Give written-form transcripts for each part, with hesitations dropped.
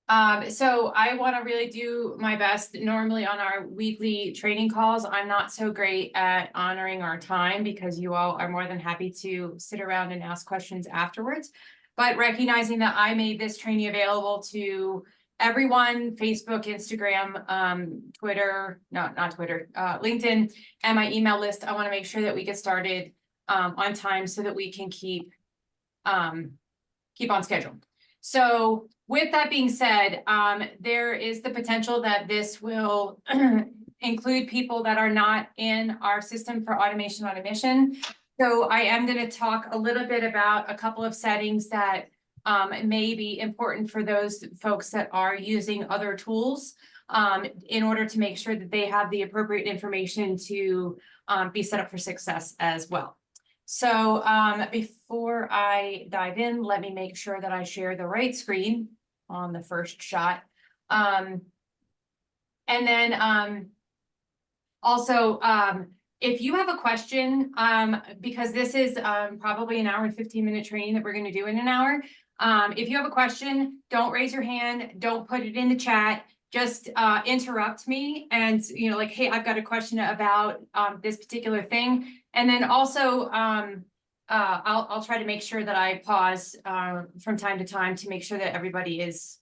So I want to really do my best. Normally on our weekly training calls, I'm not so great at honoring our time because you all are more than happy to sit around and ask questions afterwards. But recognizing that I made this training available to everyone, Facebook, Instagram, Twitter, not Twitter, LinkedIn, and my email list, I want to make sure that we get started on time so that we can keep on schedule. So with that being said, there is the potential that this will include people that are not in our system for automation on a mission. So I am going to talk a little bit about a couple of settings that may be important for those folks that are using other tools in order to make sure that they have the appropriate information to be set up for success as well. So before I dive in, let me make sure that I share the right screen on the first shot. And then also, if you have a question, because this is probably an hour and 15-minute training that we're going to do in an hour. If you have a question, don't raise your hand, don't put it in the chat. Just interrupt me and, you know, like, hey, I've got a question about this particular thing. And then also, I'll try to make sure that I pause from time to time to make sure that everybody is,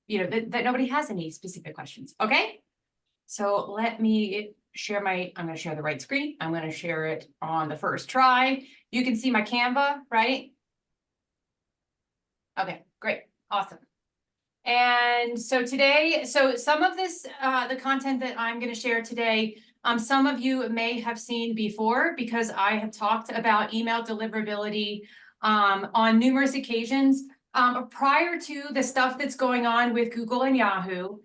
you know, that nobody has any specific questions. Okay. So let me share I'm going to share the right screen. I'm going to share it on the first try. You can see my Canva, right? Okay, great. Awesome. And so today, so some of this, the content that I'm going to share today, some of you may have seen before because I have talked about email deliverability on numerous occasions. Prior to the stuff that's going on with Google and Yahoo,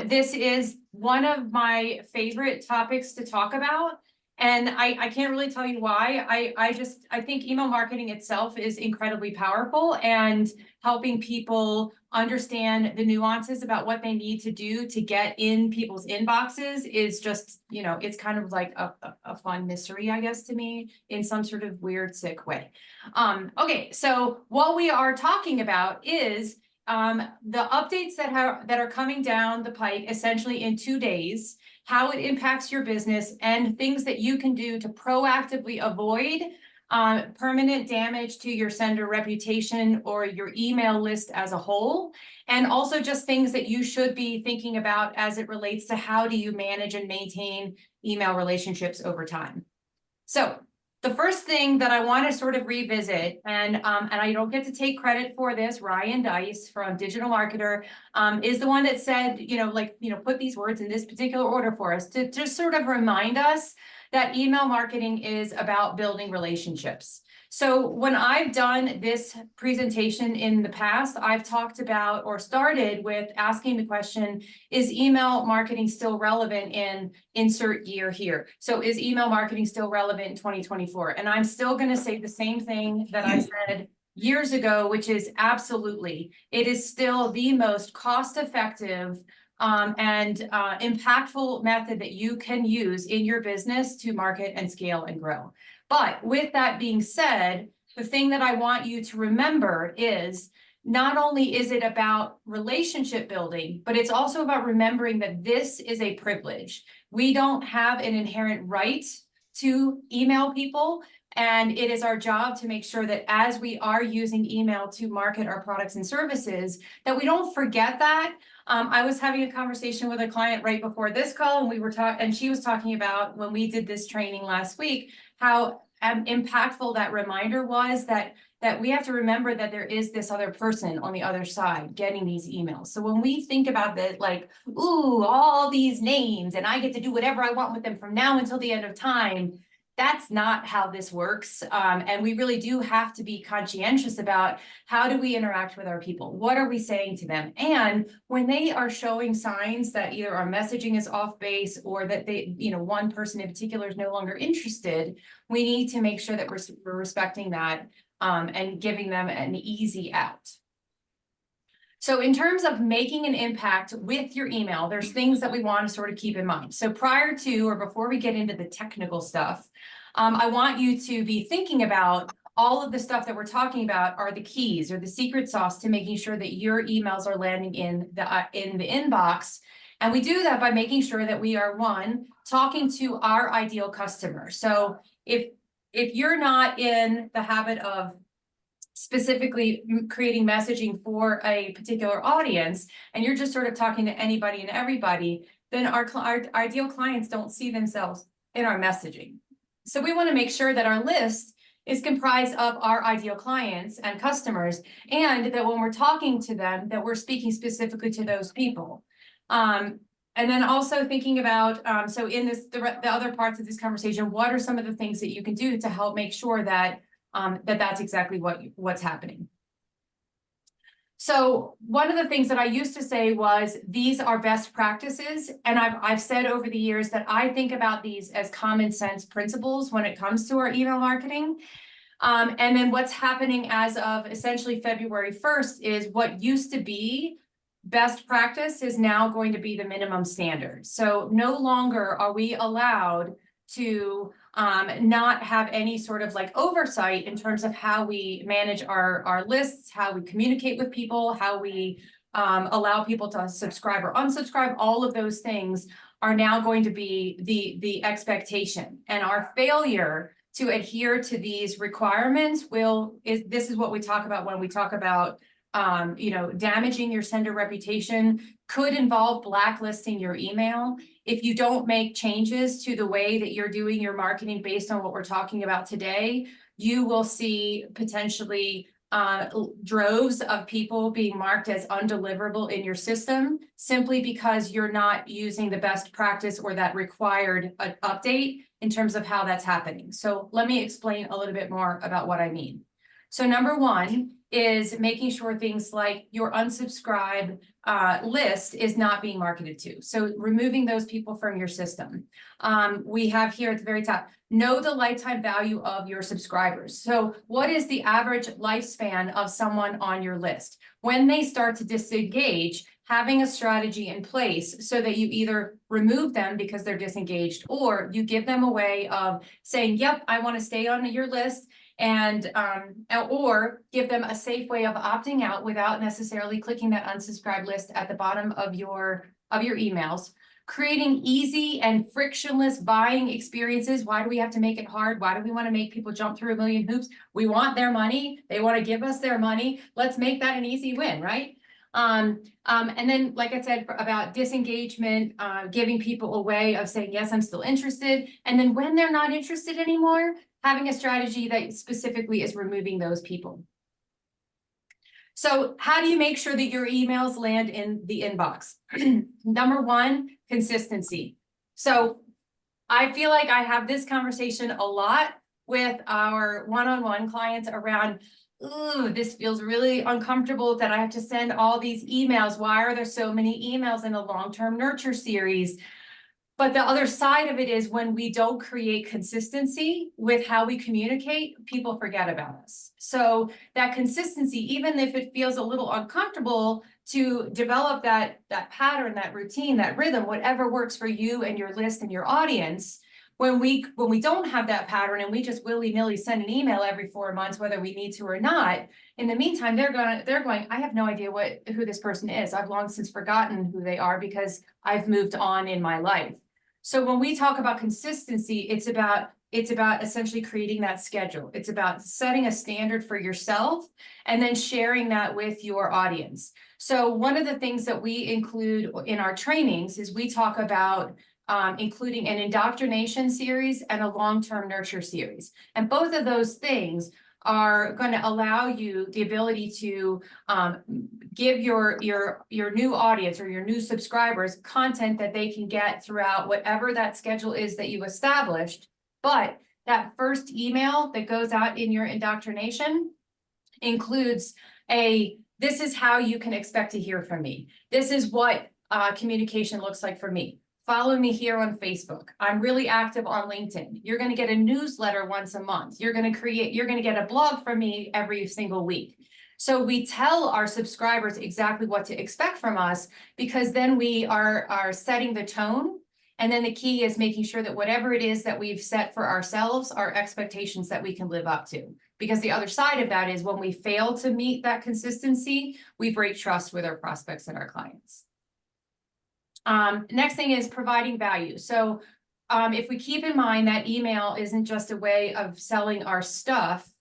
this is one of my favorite topics to talk about. And I can't really tell you why. I think email marketing itself is incredibly powerful, and helping people understand the nuances about what they need to do to get in people's inboxes is just, you know, it's kind of like a fun mystery, I guess, to me, in some sort of weird, sick way. Okay, so what we are talking about is the updates that are coming down the pike essentially in 2 days, how it impacts your business, and things that you can do to proactively avoid permanent damage to your sender reputation or your email list as a whole, and also just things that you should be thinking about as it relates to how do you manage and maintain email relationships over time. So the first thing that I want to sort of revisit, and I don't get to take credit for this, Ryan Dice from Digital Marketer is the one that said, you know, like, you know, put these words in this particular order for us to just sort of remind us that email marketing is about building relationships. So when I've done this presentation in the past, I've talked about or started with asking the question, is email marketing still relevant in insert year here? So is email marketing still relevant in 2024? And I'm still going to say the same thing that I said years ago, which is absolutely, it is still the most cost-effective and impactful method that you can use in your business to market and scale and grow. But with that being said, the thing that I want you to remember is not only is it about relationship building, but it's also about remembering that this is a privilege. We don't have an inherent right to email people, and it is our job to make sure that as we are using email to market our products and services, that we don't forget that. I was having a conversation with a client right before this call, and we were and she was talking about when we did this training last week, how impactful that reminder was that we have to remember that there is this other person on the other side getting these emails. So when we think about that, like, ooh, all these names, and I get to do whatever I want with them from now until the end of time, that's not how this works. And we really do have to be conscientious about how do we interact with our people? What are we saying to them? And when they are showing signs that either our messaging is off base or that they, you know, one person in particular is no longer interested, we need to make sure that we're respecting that and giving them an easy out. So in terms of making an impact with your email, there's things that we want to sort of keep in mind. So prior to or before we get into the technical stuff, I want you to be thinking about all of the stuff that we're talking about are the keys or the secret sauce to making sure that your emails are landing in the inbox. And we do that by making sure that we are, one, talking to our ideal customer. So if you're not in the habit of specifically creating messaging for a particular audience, and you're just sort of talking to anybody and everybody, then our ideal clients don't see themselves in our messaging. So we want to make sure that our list is comprised of our ideal clients and customers, and that when we're talking to them, that we're speaking specifically to those people. And then also thinking about, so in the other parts of this conversation, what are some of the things that you can do to help make sure that that's exactly what's happening. So one of the things that I used to say was, these are best practices. And I've said over the years that I think about these as common sense principles when it comes to our email marketing. And then what's happening as of essentially February 1st is what used to be best practice is now going to be the minimum standard. So no longer are we allowed to not have any sort of like oversight in terms of how we manage our lists, how we communicate with people, how we allow people to subscribe or unsubscribe. All of those things are now going to be the expectation, and our failure to adhere to these requirements this is what we talk about when we talk about damaging your sender reputation. Could involve blacklisting your email. If you don't make changes to the way that you're doing your marketing based on what we're talking about today, you will see potentially droves of people being marked as undeliverable in your system, simply because you're not using the best practice or that required update in terms of how that's happening. So let me explain a little bit more about what I mean. So number one is making sure things like your unsubscribe list is not being marketed to. So removing those people from your system. We have here at the very top, know the lifetime value of your subscribers. So what is the average lifespan of someone on your list? When they start to disengage, having a strategy in place so that you either remove them because they're disengaged, or you give them a way of saying, yep, I want to stay on your list, and or give them a safe way of opting out without necessarily clicking that unsubscribe list at the bottom of your emails. Creating easy and frictionless buying experiences. Why do we have to make it hard? Why do we want to make people jump through a million hoops? We want their money. They want to give us their money. Let's make that an easy win, right? And then, like I said, about disengagement, giving people a way of saying, yes, I'm still interested. And then when they're not interested anymore, having a strategy that specifically is removing those people. So how do you make sure that your emails land in the inbox? Number one, consistency. So I feel like I have this conversation a lot with our one-on-one clients around, ooh, this feels really uncomfortable that I have to send all these emails. Why are there so many emails in a long-term nurture series? But the other side of it is when we don't create consistency with how we communicate, people forget about us. So that consistency, even if it feels a little uncomfortable to develop that pattern, that routine, that rhythm, whatever works for you and your list and your audience, when we don't have that pattern and we just willy-nilly send an email every 4 months, whether we need to or not, in the meantime, they're going, I have no idea who this person is. I've long since forgotten who they are because I've moved on in my life. So when we talk about consistency, it's about essentially creating that schedule. It's about setting a standard for yourself and then sharing that with your audience. So one of the things that we include in our trainings is we talk about including an indoctrination series and a long-term nurture series. And both of those things are going to allow you the ability to give your new audience or your new subscribers content that they can get throughout whatever that schedule is that you established. But that first email that goes out in your indoctrination includes this is how you can expect to hear from me. This is what communication looks like for me. Follow me here on Facebook. I'm really active on LinkedIn. You're going to get a newsletter once a month. You're going to get a blog from me every single week. So we tell our subscribers exactly what to expect from us, because then we are setting the tone. And then the key is making sure that whatever it is that we've set for ourselves are expectations that we can live up to. Because the other side of that is when we fail to meet that consistency, we break trust with our prospects and our clients. Next thing is providing value. So if we keep in mind that email isn't just a way of selling our stuff,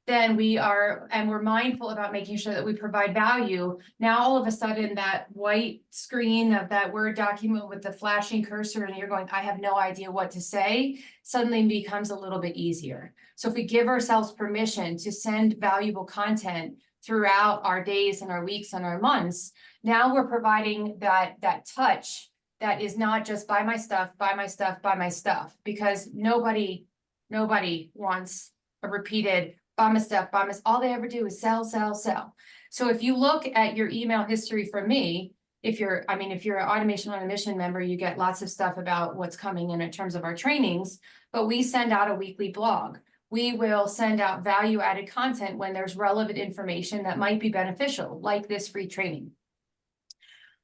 then we're mindful about making sure that we provide value. Now, all of a sudden, that white screen of that Word document with the flashing cursor and you're going, I have no idea what to say, suddenly becomes a little bit easier. So if we give ourselves permission to send valuable content throughout our days and our weeks and our months, now we're providing that touch that is not just buy my stuff, buy my stuff, buy my stuff, because nobody wants a repeated buy my stuff, buy my, all they ever do is sell, sell, sell. So if you look at your email history from me, if you're an Automation on a Mission member, you get lots of stuff about what's coming in terms of our trainings, but we send out a weekly blog. We will send out value-added content when there's relevant information that might be beneficial, like this free training.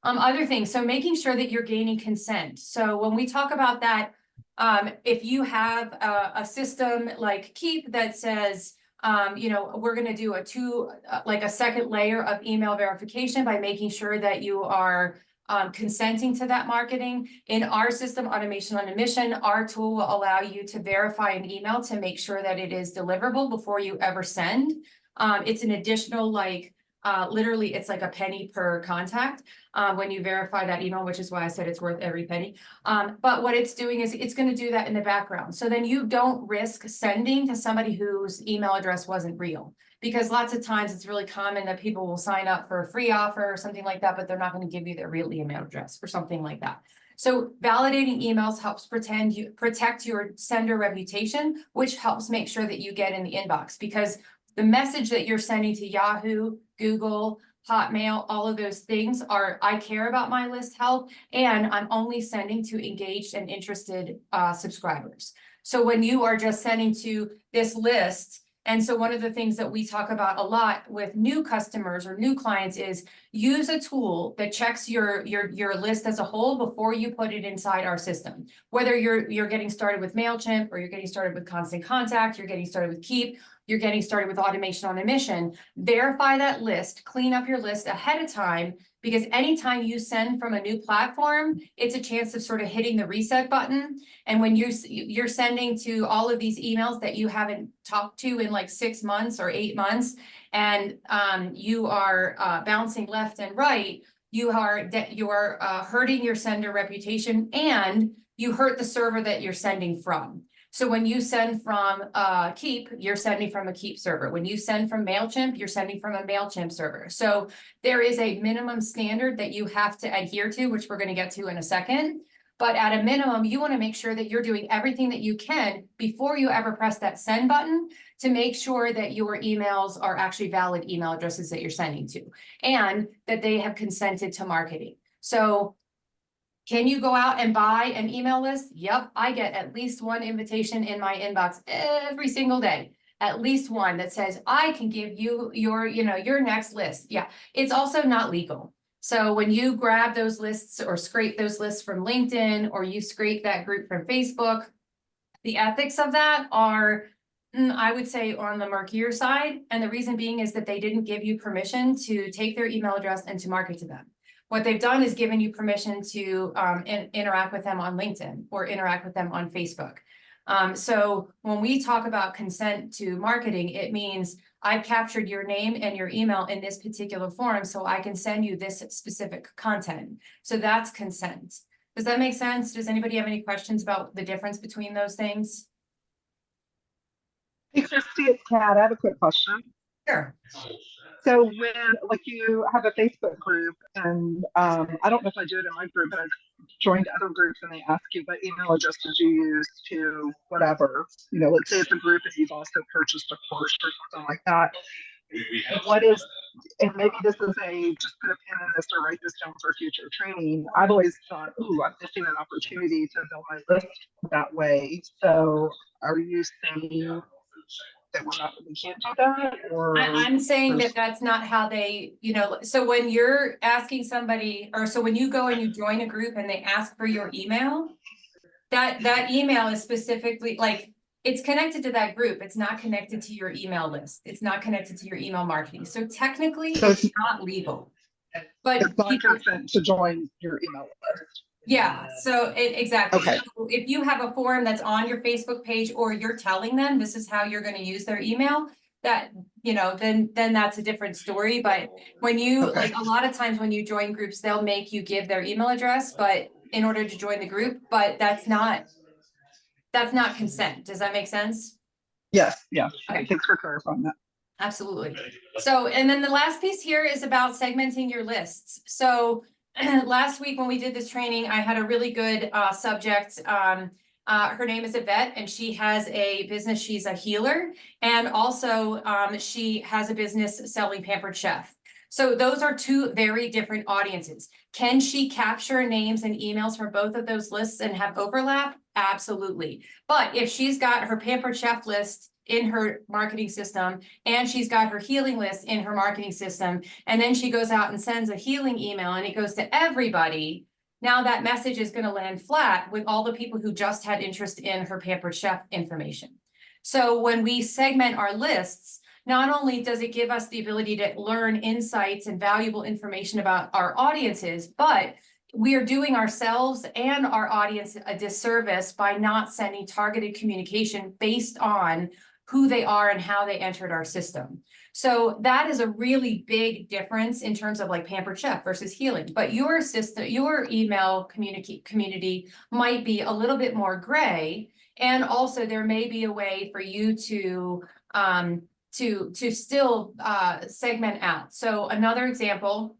Other things, so making sure that you're gaining consent. So when we talk about that, if you have a system like Keep that says, we're going to do a second layer of email verification by making sure that you are consenting to that marketing. In our system, Automation on a Mission, our tool will allow you to verify an email to make sure that it is deliverable before you ever send. It's an additional, literally, it's like a penny per contact when you verify that email, which is why I said it's worth every penny. But what it's doing is it's going to do that in the background. So then you don't risk sending to somebody whose email address wasn't real. Because lots of times it's really common that people will sign up for a free offer or something like that, but they're not going to give you their real email address or something like that. So validating emails helps protect your sender reputation, which helps make sure that you get in the inbox, because the message that you're sending to Yahoo, Google, Hotmail, all of those things are, I care about my list health, and I'm only sending to engaged and interested subscribers. So when you are just sending to this list, and so one of the things that we talk about a lot with new customers or new clients is use a tool that checks your list as a whole before you put it inside our system. Whether you're getting started with MailChimp, or you're getting started with Constant Contact, you're getting started with Keep, you're getting started with Automation on a Mission, verify that list, clean up your list ahead of time, because anytime you send from a new platform, it's a chance of sort of hitting the reset button. And when you're sending to all of these emails that you haven't talked to in like 6 months or 8 months, and you are bouncing left and right, you are hurting your sender reputation, and you hurt the server that you're sending from. So when you send from Keep, you're sending from a Keep server. When you send from MailChimp, you're sending from a MailChimp server. So there is a minimum standard that you have to adhere to, which we're going to get to in a second. But at a minimum, you want to make sure that you're doing everything that you can before you ever press that send button to make sure that your emails are actually valid email addresses that you're sending to, and that they have consented to marketing. So can you go out and buy an email list? Yep, I get at least one invitation in my inbox every single day. At least one that says, I can give you your next list. Yeah, it's also not legal. So when you grab those lists or scrape those lists from LinkedIn, or you scrape that group from Facebook, the ethics of that are, I would say, on the murkier side. And the reason being is that they didn't give you permission to take their email address and to market to them. What they've done is given you permission to interact with them on LinkedIn or interact with them on Facebook. So when we talk about consent to marketing, it means I've captured your name and your email in this particular form, so I can send you this specific content. So that's consent. Does that make sense? Does anybody have any questions about the difference between those things? Hey, Christy, it's Kat. I have a quick question. Sure. So when, like, you have a Facebook group, and I don't know if I do it in my group, but I've joined other groups, and they ask you what email address did you use to whatever. Let's say it's a group and you've also purchased a course or something like that. What is, and maybe this is just put a pin in this or write this down for future training. I've always thought, ooh, I'm missing an opportunity to build my list that way. So are you saying that we can't do that? Or I'm saying that that's not how they, so when you're asking somebody, or so when you go and you join a group and they ask for your email, that email is specifically like, It's connected to that group. It's not connected to your email list. It's not connected to your email marketing. So technically, So it's not legal. But it's not people, consent to join your email list. yeah, so exactly. Okay. So if you have a form that's on your Facebook page, or you're telling them this is how you're going to use their email, that, you know, then that's a different story. But when you, Okay. like, a lot of times when you join groups, they'll make you give their email address, but in order to join the group, but that's not consent. Does that make sense? Yes, yes. Okay. Thanks for clarifying that. Absolutely. So, and then the last piece here is about segmenting your lists. So last week when we did this training, I had a really good subject. Her name is Yvette, and she has a business. She's a healer, and also she has a business selling Pampered Chef. So those are two very different audiences. Can she capture names and emails from both of those lists and have overlap? Absolutely. But if she's got her Pampered Chef list in her marketing system, and she's got her healing list in her marketing system, and then she goes out and sends a healing email and it goes to everybody, now that message is going to land flat with all the people who just had interest in her Pampered Chef information. So when we segment our lists, not only does it give us the ability to learn insights and valuable information about our audiences, but we are doing ourselves and our audience a disservice by not sending targeted communication based on who they are and how they entered our system. So that is a really big difference in terms of like Pampered Chef versus healing. But your system, your email community might be a little bit more gray. And also there may be a way for you to still segment out. So another example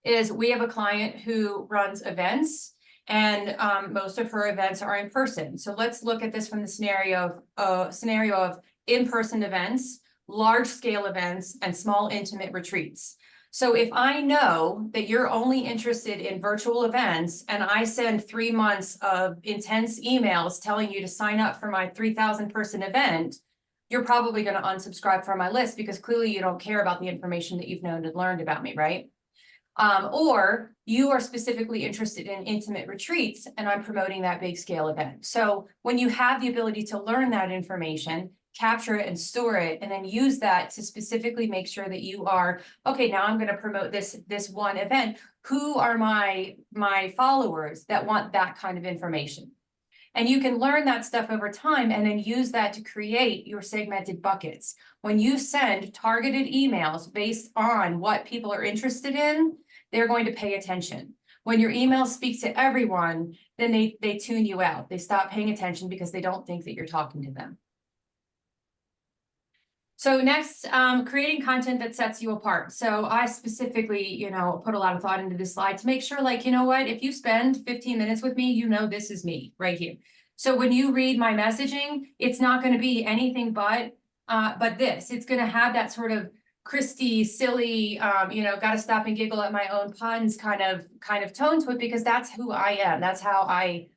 is we have a client who runs events, and most of her events are in person. So let's look at this from the scenario of in-person events, large scale events, and small intimate retreats. So if I know that you're only interested in virtual events, and I send 3 months of intense emails telling you to sign up for my 3,000 person event, you're probably going to unsubscribe from my list because clearly you don't care about the information that you've known and learned about me, right? Or you are specifically interested in intimate retreats and I'm promoting that big scale event. So when you have the ability to learn that information, capture it and store it, and then use that to specifically make sure that you are, okay, now I'm going to promote this one event. Who are my followers that want that kind of information? And you can learn that stuff over time and then use that to create your segmented buckets. When you send targeted emails based on what people are interested in, they're going to pay attention. When your email speaks to everyone, then they tune you out. They stop paying attention because they don't think that you're talking to them. So next, creating content that sets you apart. So I specifically, put a lot of thought into this slide to make sure, like, you know what, if you spend 15 minutes with me, this is me right here. So when you read my messaging, it's not going to be anything but this. It's going to have that sort of Christy, silly, got to stop and giggle at my own puns kind of tone to it, because that's who I am. That's how I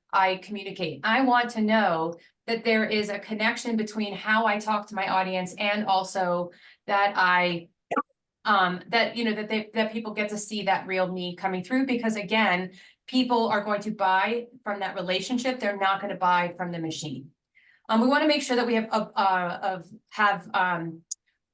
communicate. I want to know that there is a connection between how I talk to my audience and also that that people get to see that real me coming through, because again, people are going to buy from that relationship. They're not going to buy from the machine. We want to make sure that we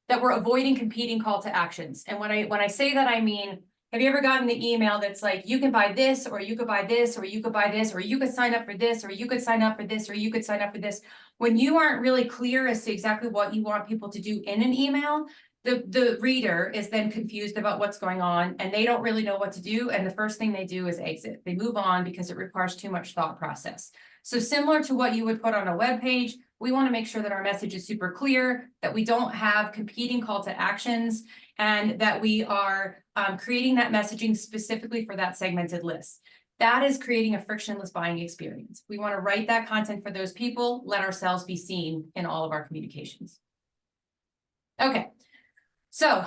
that we're avoiding competing call to actions. And when I say that, I mean, have you ever gotten the email that's like, you can buy this, or you could buy this, or you could buy this, or you could sign up for this, or you could sign up for this, or you could sign up for this? When you aren't really clear as to exactly what you want people to do in an email, the reader is then confused about what's going on, and they don't really know what to do. And the first thing they do is exit. They move on because it requires too much thought process. So similar to what you would put on a web page, we want to make sure that our message is super clear, that we don't have competing call to actions, and that we are creating that messaging specifically for that segmented list. That is creating a frictionless buying experience. We want to write that content for those people, let ourselves be seen in all of our communications. Okay, so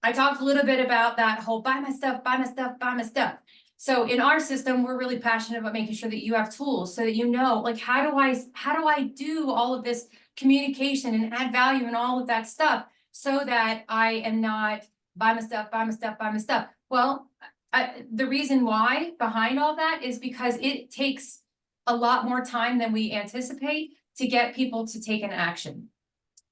I talked a little bit about that whole buy my stuff, buy my stuff, buy my stuff. So in our system, we're really passionate about making sure that you have tools so that you know, like, how do I do all of this communication and add value and all of that stuff so that I am not buy my stuff, buy my stuff, buy my stuff. Well, the reason why behind all that is because it takes a lot more time than we anticipate to get people to take an action.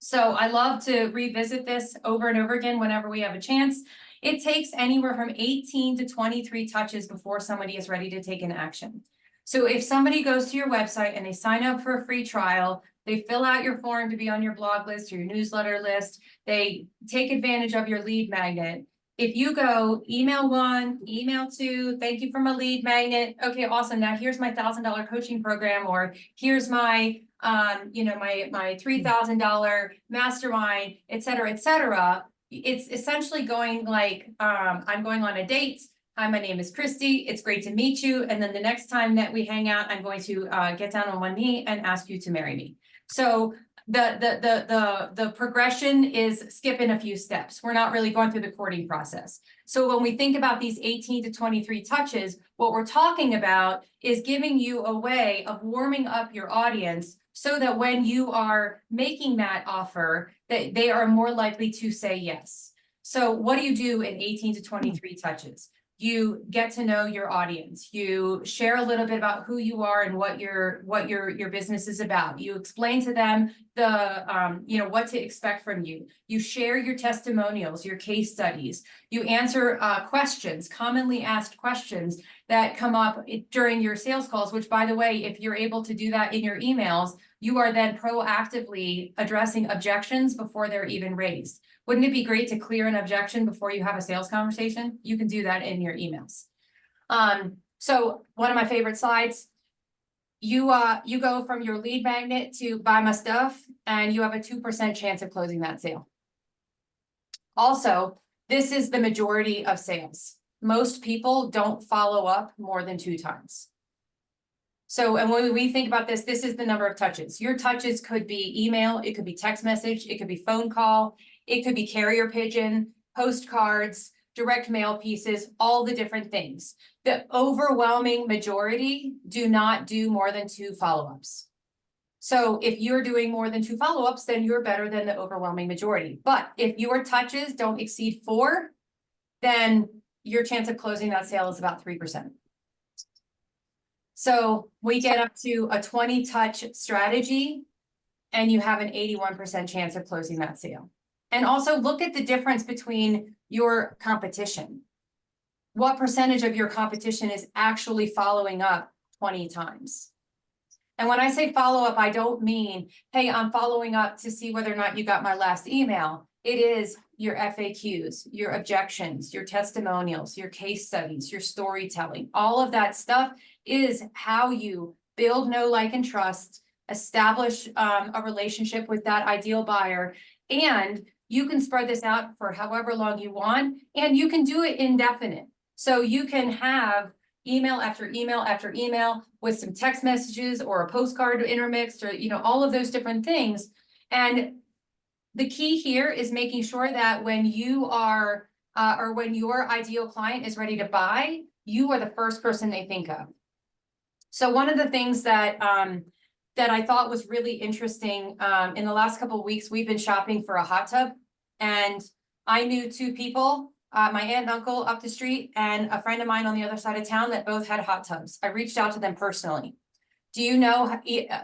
So I love to revisit this over and over again whenever we have a chance. It takes anywhere from 18 to 23 touches before somebody is ready to take an action. So if somebody goes to your website and they sign up for a free trial, they fill out your form to be on your blog list or your newsletter list, they take advantage of your lead magnet. If you go email 1, email 2, thank you for my lead magnet. Okay, awesome. Now here's my $1,000 coaching program, or here's my my $3,000 mastermind, et cetera, et cetera. It's essentially going like, I'm going on a date. Hi, my name is Christy. It's great to meet you. And then the next time that we hang out, I'm going to get down on one knee and ask you to marry me. So the progression is skipping a few steps. We're not really going through the courting process. So when we think about these 18 to 23 touches, what we're talking about is giving you a way of warming up your audience so that when you are making that offer, that they are more likely to say yes. So what do you do in 18 to 23 touches? You get to know your audience. You share a little bit about who you are and what your business is about. You explain to them the what to expect from you. You share your testimonials, your case studies. You answer questions, commonly asked questions that come up during your sales calls, which, by the way, if you're able to do that in your emails, you are then proactively addressing objections before they're even raised. Wouldn't it be great to clear an objection before you have a sales conversation? You can do that in your emails. So one of my favorite slides, you go from your lead magnet to buy my stuff, and you have a 2% chance of closing that sale. Also, this is the majority of sales. Most people don't follow up more than 2 times. So, and when we think about this, this is the number of touches. Your touches could be email, it could be text message, it could be phone call, it could be carrier pigeon, postcards, direct mail pieces, all the different things. The overwhelming majority do not do more than 2 follow-ups. So if you're doing more than 2 follow-ups, then you're better than the overwhelming majority. But if your touches don't exceed 4, then your chance of closing that sale is about 3%. So we get up to a 20 touch strategy, and you have an 81% chance of closing that sale. And also look at the difference between your competition. What percentage of your competition is actually following up 20 times? And when I say follow up, I don't mean, hey, I'm following up to see whether or not you got my last email. It is your FAQs, your objections, your testimonials, your case studies, your storytelling. All of that stuff is how you build, know, like, and trust, establish a relationship with that ideal buyer. And you can spread this out for however long you want, and you can do it indefinite. So you can have email after email after email with some text messages or a postcard intermixed, or all of those different things. And the key here is making sure that when you are or when your ideal client is ready to buy, you are the first person they think of. So one of the things that that I thought was really interesting, in the last couple of weeks, we've been shopping for a hot tub, and I knew 2 people, my aunt and uncle up the street and a friend of mine on the other side of town, that both had hot tubs. I reached out to them personally. Do you know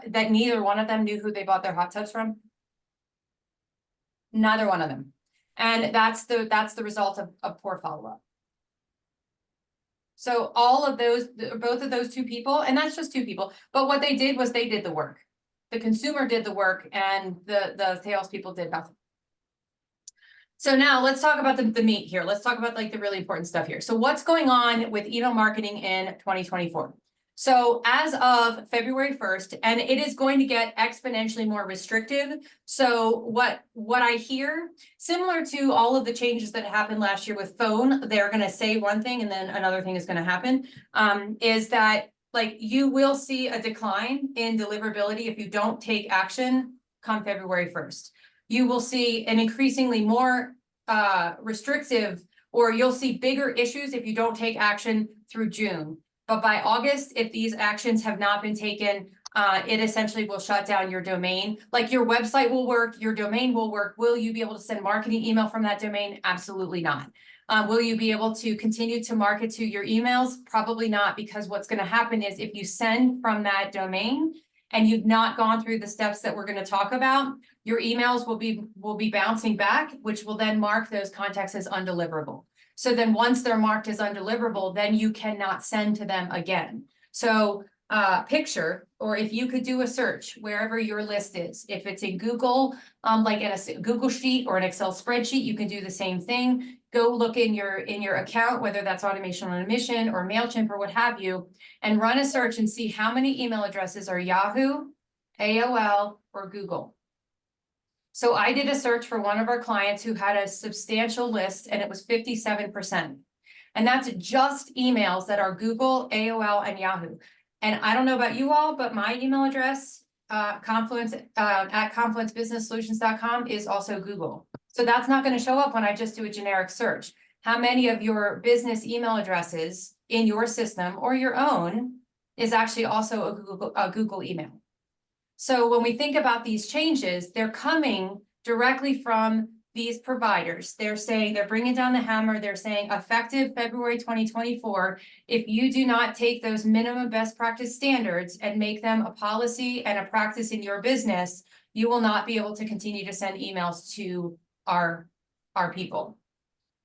that neither one of them knew who they bought their hot tubs from? Neither one of them. And that's the result of poor follow-up. So all of those, both of those 2 people, and that's just 2 people, but what they did was they did the work. The consumer did the work, and the salespeople did nothing. So now let's talk about the meat here. Let's talk about like the really important stuff here. So what's going on with email marketing in 2024? So as of February 1st, and it is going to get exponentially more restrictive. So what I hear, similar to all of the changes that happened last year with phone, they're going to say one thing and then another thing is going to happen, is that like you will see a decline in deliverability if you don't take action come February 1st. You will see an increasingly more restrictive, or you'll see bigger issues if you don't take action through June. But by August, if these actions have not been taken, it essentially will shut down your domain. Like your website will work, your domain will work. Will you be able to send marketing email from that domain? Absolutely not. Will you be able to continue to market to your emails? Probably not, because what's going to happen is if you send from that domain and you've not gone through the steps that we're going to talk about, your emails will be bouncing back, which will then mark those contacts as undeliverable. So then once they're marked as undeliverable, then you cannot send to them again. So picture, or if you could do a search wherever your list is, if it's in Google, like in a Google sheet or an Excel spreadsheet, you can do the same thing. Go look in your account, whether that's Automation on a Mission or MailChimp or what have you, and run a search and see how many email addresses are Yahoo, AOL, or Google. So I did a search for one of our clients who had a substantial list, and it was 57%. And that's just emails that are Google, AOL, and Yahoo. And I don't know about you all, but my email address, Confluence, at confluencebusinesssolutions.com is also Google. So that's not going to show up when I just do a generic search. How many of your business email addresses in your system or your own is actually also a Google email? So when we think about these changes, they're coming directly from these providers. They're saying, they're bringing down the hammer. They're saying effective February 2024, if you do not take those minimum best practice standards and make them a policy and a practice in your business, you will not be able to continue to send emails to our people.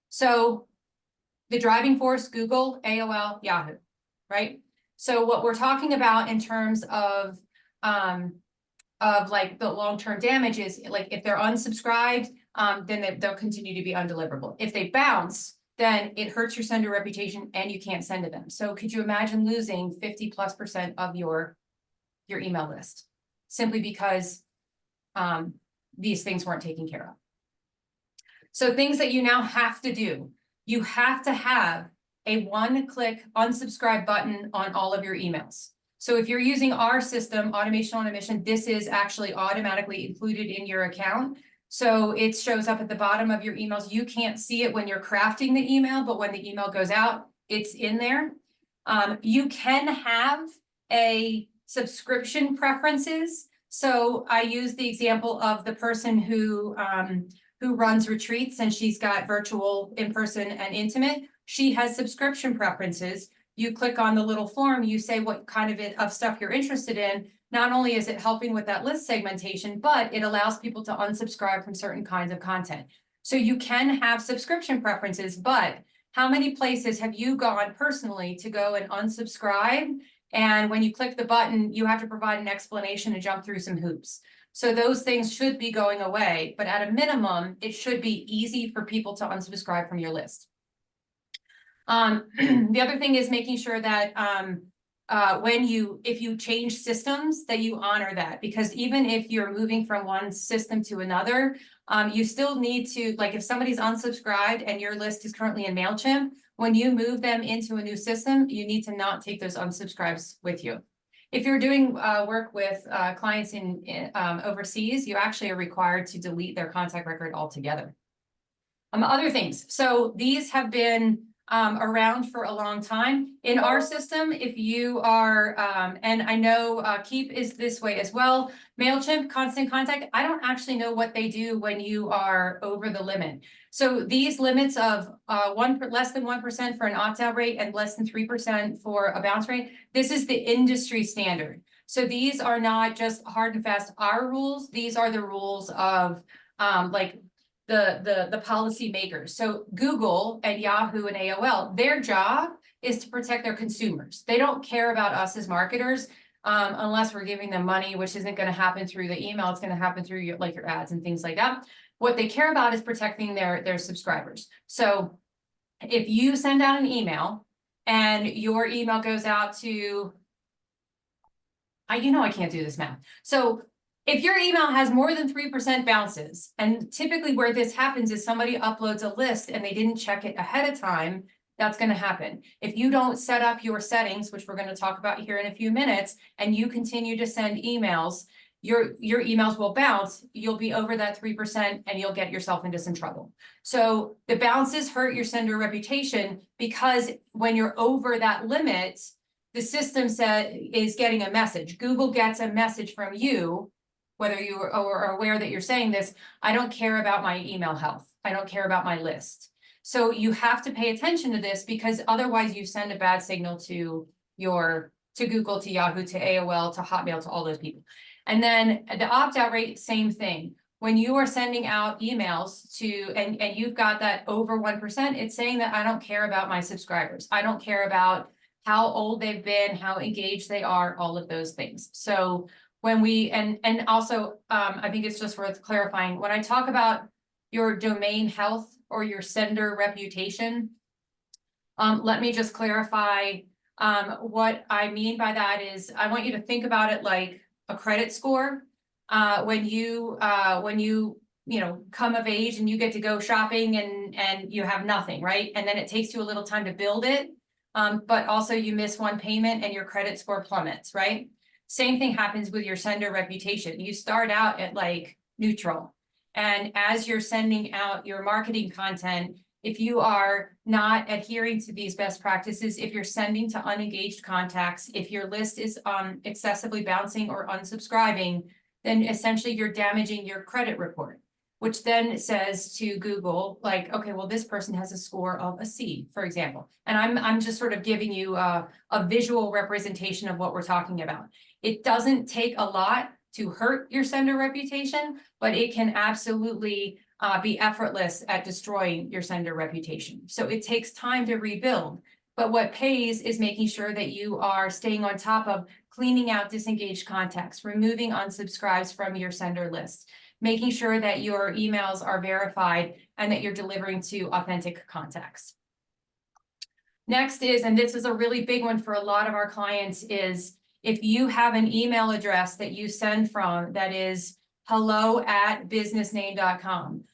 So the driving force, Google, AOL, Yahoo, right? So what we're talking about in terms of like the long-term damage is, like, if they're unsubscribed, then they'll continue to be undeliverable. If they bounce, then it hurts your sender reputation and you can't send to them. So could you imagine losing 50+% of your email list simply because these things weren't taken care of? So things that you now have to do, you have to have a one-click unsubscribe button on all of your emails. So if you're using our system, Automation on a Mission, this is actually automatically included in your account. So it shows up at the bottom of your emails. You can't see it when you're crafting the email, but when the email goes out, it's in there. You can have a subscription preferences. So I use the example of the person who runs retreats, and she's got virtual, in-person, and intimate. She has subscription preferences. You click on the little form, you say what kind of stuff you're interested in. Not only is it helping with that list segmentation, but it allows people to unsubscribe from certain kinds of content. So you can have subscription preferences, but how many places have you gone personally to go and unsubscribe? And when you click the button, you have to provide an explanation and jump through some hoops. So those things should be going away, but at a minimum, it should be easy for people to unsubscribe from your list. The other thing is making sure that if you change systems, that you honor that, because even if you're moving from one system to another, you still need to, like, if somebody's unsubscribed and your list is currently in MailChimp, when you move them into a new system, you need to not take those unsubscribes with you. If you're doing work with clients in overseas, you actually are required to delete their contact record altogether. Other things. So these have been around for a long time. In our system, if you are, and I know Keep is this way as well, MailChimp, Constant Contact, I don't actually know what they do when you are over the limit. So these limits of less than 1% for an opt-out rate and less than 3% for a bounce rate, this is the industry standard. So these are not just hard and fast our rules, these are the rules of like the policy makers. So Google and Yahoo and AOL, their job is to protect their consumers. They don't care about us as marketers unless we're giving them money, which isn't going to happen through the email. It's going to happen through your ads and things like that. What they care about is protecting their subscribers. So if you send out an email and your email goes out to, I can't do this math. So if your email has more than 3% bounces, and typically where this happens is somebody uploads a list and they didn't check it ahead of time, that's going to happen. If you don't set up your settings, which we're going to talk about here in a few minutes, and you continue to send emails, your emails will bounce, you'll be over that 3% and you'll get yourself into some trouble. So the bounces hurt your sender reputation, because when you're over that limit, the system is getting a message. Google gets a message from you, whether you are aware that you're saying this, I don't care about my email health. I don't care about my list. So you have to pay attention to this, because otherwise you send a bad signal to your to Google, to Yahoo, to AOL, to Hotmail, to all those people. And then the opt-out rate, same thing. When you are sending out emails to, and you've got that over 1%, it's saying that I don't care about my subscribers. I don't care about how old they've been, how engaged they are, all of those things. So when we, and also, I think it's just worth clarifying, when I talk about your domain health or your sender reputation, let me just clarify, what I mean by that is I want you to think about it like a credit score. When you come of age and you get to go shopping and you have nothing, right? And then it takes you a little time to build it. But also you miss one payment and your credit score plummets, right? Same thing happens with your sender reputation. You start out at like neutral. And as you're sending out your marketing content, if you are not adhering to these best practices, if you're sending to unengaged contacts, if your list is excessively bouncing or unsubscribing, then essentially you're damaging your credit report, which then says to Google, like, okay, well, this person has a score of a C, for example. And I'm just sort of giving you a visual representation of what we're talking about. It doesn't take a lot to hurt your sender reputation, but it can absolutely be effortless at destroying your sender reputation. So it takes time to rebuild. But what pays is making sure that you are staying on top of cleaning out disengaged contacts, removing unsubscribes from your sender list, making sure that your emails are verified and that you're delivering to authentic contacts. Next is, and this is a really big one for a lot of our clients, is if you have an email address that you send from that is hello@businessname.com,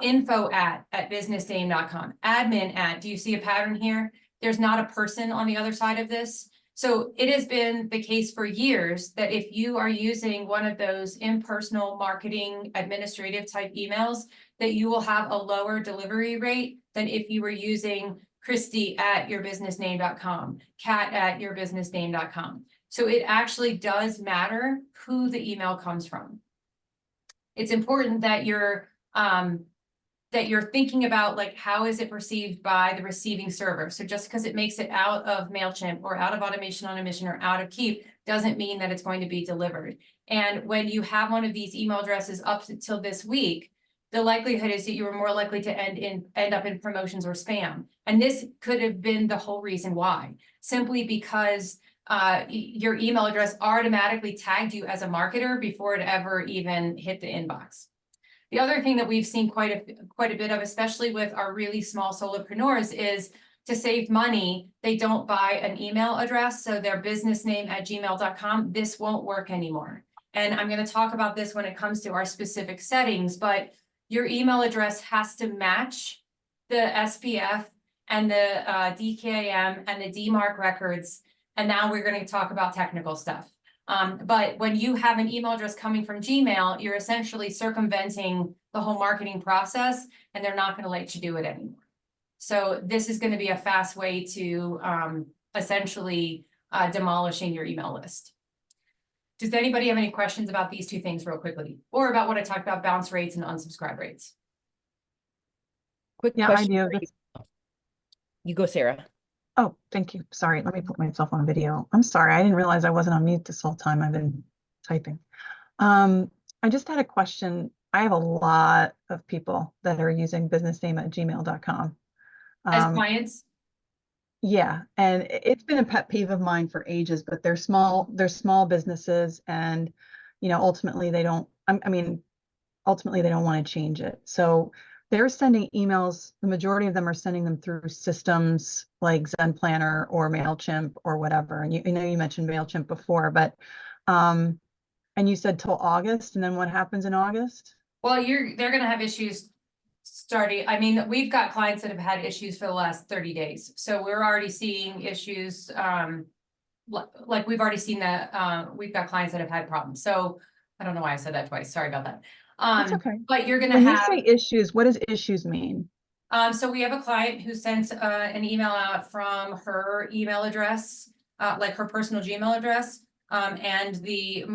info@businessname.com, admin@, do you see a pattern here? There's not a person on the other side of this. So it has been the case for years that if you are using one of those impersonal marketing administrative type emails, that you will have a lower delivery rate than if you were using Christy@yourbusinessname.com, Kat@yourbusinessname.com. So it actually does matter who the email comes from. It's important that you're thinking about, like, how is it perceived by the receiving server? So just because it makes it out of MailChimp or out of Automation on a Mission or out of Keep doesn't mean that it's going to be delivered. And when you have one of these email addresses up until this week, the likelihood is that you are more likely to end up in promotions or spam. And this could have been the whole reason why, simply because your email address automatically tagged you as a marketer before it ever even hit the inbox. The other thing that we've seen quite a bit of, especially with our really small solopreneurs, is to save money, they don't buy an email address. So their business name @gmail.com, this won't work anymore. And I'm going to talk about this when it comes to our specific settings, but your email address has to match the SPF and the DKIM and the DMARC records. And now we're going to talk about technical stuff. But when you have an email address coming from Gmail, you're essentially circumventing the whole marketing process, and they're not going to let you do it anymore. So this is going to be a fast way to essentially demolishing your email list. Does anybody have any questions about these two things real quickly, or about what I talked about, bounce rates and unsubscribe rates? Quick question. I do. You go, Sarah. Oh, thank you. Sorry, let me put myself on video. I'm sorry, I didn't realize I wasn't on mute this whole time. I've been typing. I just had a question. I have a lot of people that are using businessname@gmail.com. As clients? Yeah, and it's been a pet peeve of mine for ages, but they're small businesses, and ultimately they don't, ultimately they don't want to change it. So they're sending emails, the majority of them are sending them through systems like Zen Planner or MailChimp or whatever. And you mentioned MailChimp before, but and you said till August, and then what happens in August? Well, they're going to have issues starting. I mean, we've got clients that have had issues for the last 30 days. So we're already seeing issues. Like we've already seen that we've got clients that have had problems. So I don't know why I said that twice. Sorry about that. That's okay. But you're going to when have. you say issues, what does issues mean? So we have a client who sent an email out from her email address, like her personal Gmail address, and the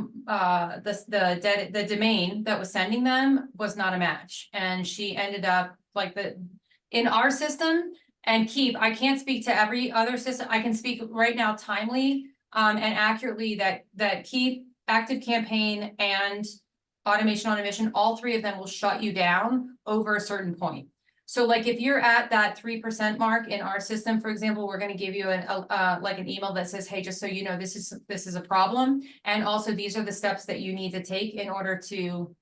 domain that was sending them was not a match, and she ended up in our system and Keep. I can't speak to every other system. I can speak right now. Timely and accurately that Keep, Active Campaign, and Automation on a Mission, all three of them will shut you down over a certain point. So like if you're at that 3% mark in our system, for example, we're going to give you like an email that says, hey, just so you know, this is a problem. And also these are the steps that you need to take in order to,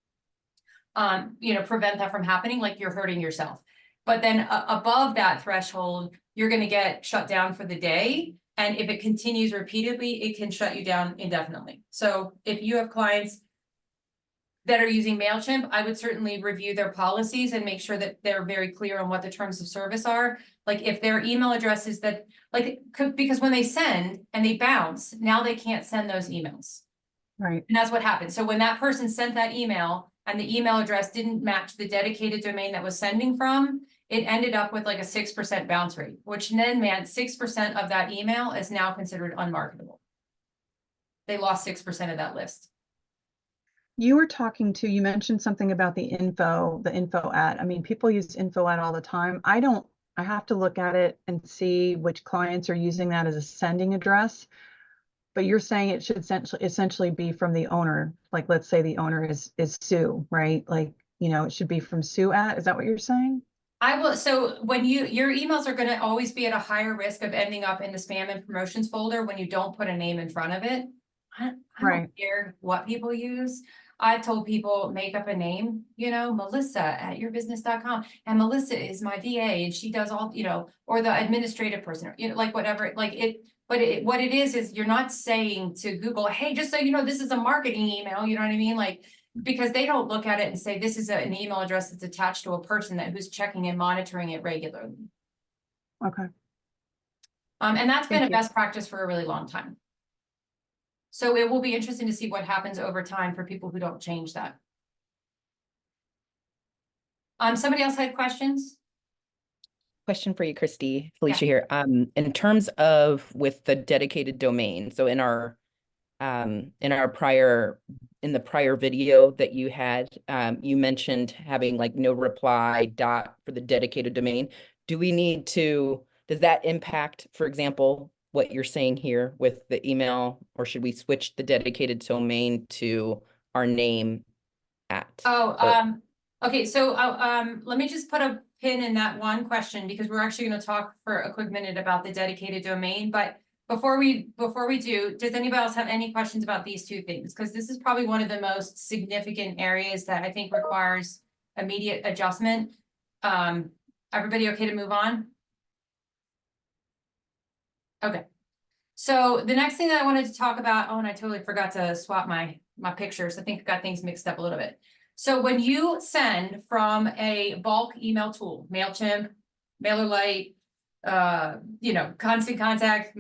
prevent that from happening, like you're hurting yourself. But then above that threshold, you're going to get shut down for the day. And if it continues repeatedly, it can shut you down indefinitely. So if you have clients that are using MailChimp, I would certainly review their policies and make sure that they're very clear on what the terms of service are. Like if their email addresses that, because when they send and they bounce, now they can't send those emails. Right. And that's what happened. So when that person sent that email and the email address didn't match the dedicated domain that was sending from, it ended up with like a 6% bounce rate, which then meant 6% of that email is now considered unmarketable. They lost 6% of that list. You were you mentioned something about the info at. I mean, people use info at all the time. I have to look at it and see which clients are using that as a sending address. But you're saying it should essentially be from the owner. Like, let's say the owner is Sue, right? Like, it should be from Sue at. Is that what you're saying? I will. So when your emails are going to always be at a higher risk of ending up in the spam and promotions folder when you don't put a name in front of it. I don't care what people use. I've told people, make up a name, Melissa@yourbusiness.com. And Melissa is my VA and she does all, or the administrative person, like whatever, like it. But what it is you're not saying to Google, hey, just so you know, this is a marketing email, you know what I mean? Like, because they don't look at it and say, this is an email address that's attached to a person who's checking and monitoring it regularly. Okay. And that's been Thank a you. best practice for a really long time. So it will be interesting to see what happens over time for people who don't change that. Somebody else had questions? Question for you, Christy. Felicia here. In terms of with the dedicated domain, so in the prior video that you had, you mentioned having like no reply dot for the dedicated domain. Does that impact, for example, what you're saying here with the email, or should we switch the dedicated domain to our name at? Okay, so let me just put a pin in that one question because we're actually going to talk for a quick minute about the dedicated domain. But before we do, does anybody else have any questions about these two things? Because this is probably one of the most significant areas that I think requires immediate adjustment. Everybody okay to move on? Okay. So the next thing that I wanted to talk about, and I totally forgot to swap my pictures. I think I got things mixed up a little bit. So when you send from a bulk email tool, MailChimp, MailerLite, Constant Contact,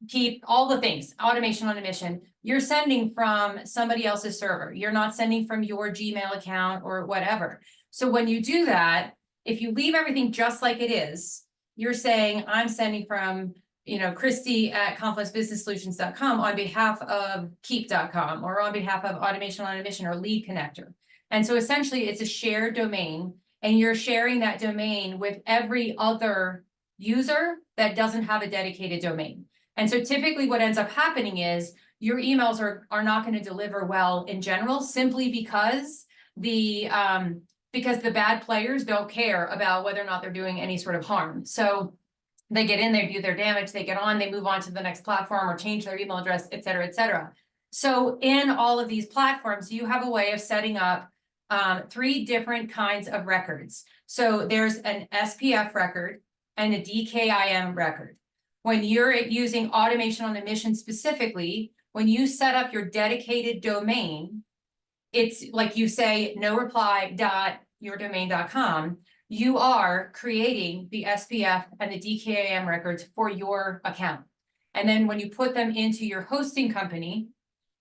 Keep, all the things, Automation on a Mission, you're sending from somebody else's server. You're not sending from your Gmail account or whatever. So when you do that, if you leave everything just like it is, you're saying, I'm sending from Christy@ConfluenceBusinessSolutions.com on behalf of Keep.com or on behalf of Automation on a Mission or Lead Connector. And so essentially it's a shared domain and you're sharing that domain with every other user that doesn't have a dedicated domain. And so typically what ends up happening is your emails are not going to deliver well in general, simply because the bad players don't care about whether or not they're doing any sort of harm. So they get in there, do their damage, they get on, they move on to the next platform or change their email address, et cetera, et cetera. So in all of these platforms, you have a way of setting up 3 different kinds of records. So there's an SPF record and a DKIM record. When you're using Automation on a Mission specifically, when you set up your dedicated domain, it's like you say, no reply.yourdomain.com. You are creating the SPF and the DKIM records for your account. And then when you put them into your hosting company,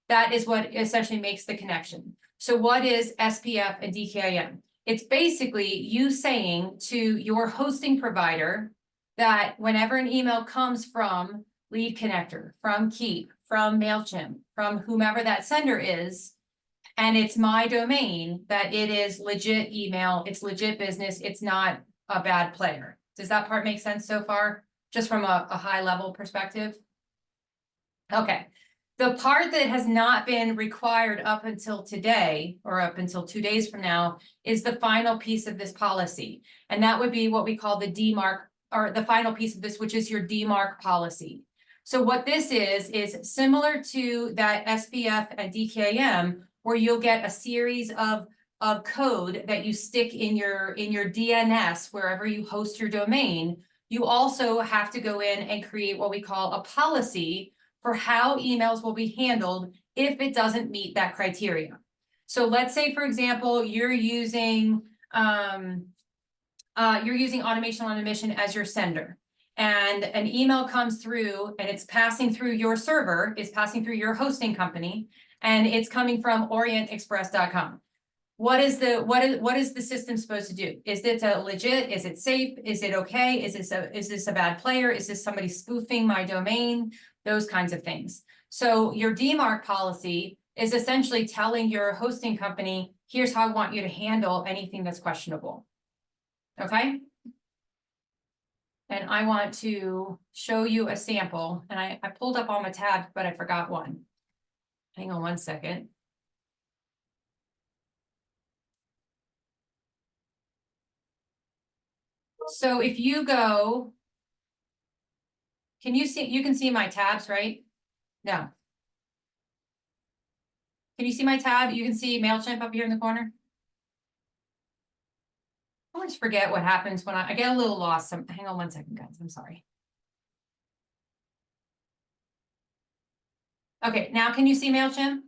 that is what essentially makes the connection. So what is SPF and DKIM? It's basically you saying to your hosting provider that whenever an email comes from Lead Connector, from Keep, from MailChimp, from whomever that sender is, and it's my domain, that it is legit email, it's legit business, it's not a bad player. Does that part make sense so far? Just from a high level perspective? Okay, the part that has not been required up until today, or up until 2 days from now, is the final piece of this policy. And that would be what we call the DMARC, or the final piece of this, which is your DMARC policy. So what this is similar to that SPF and DKIM, where you'll get a series of code that you stick in your DNS, wherever you host your domain. You also have to go in and create what we call a policy for how emails will be handled if it doesn't meet that criteria. So let's say, for example, you're using automation on a mission as your sender, and an email comes through and it's passing through your server, it's passing through your hosting company, and it's coming from orientexpress.com. What is the system supposed to do? Is it legit? Is it safe? Is it okay? Is this a bad player? Is this somebody spoofing my domain? Those kinds of things. So your DMARC policy is essentially telling your hosting company, here's how I want you to handle anything that's questionable. Okay? And I want to show you a sample, and I pulled up all my tabs, but I forgot one. Hang on one second. So if you go, you can see my tabs, right? No. Can you see my tab? You can see MailChimp up here in the corner. I always forget what happens when I get a little lost. Hang on one second, guys. I'm sorry. Okay, now can you see MailChimp?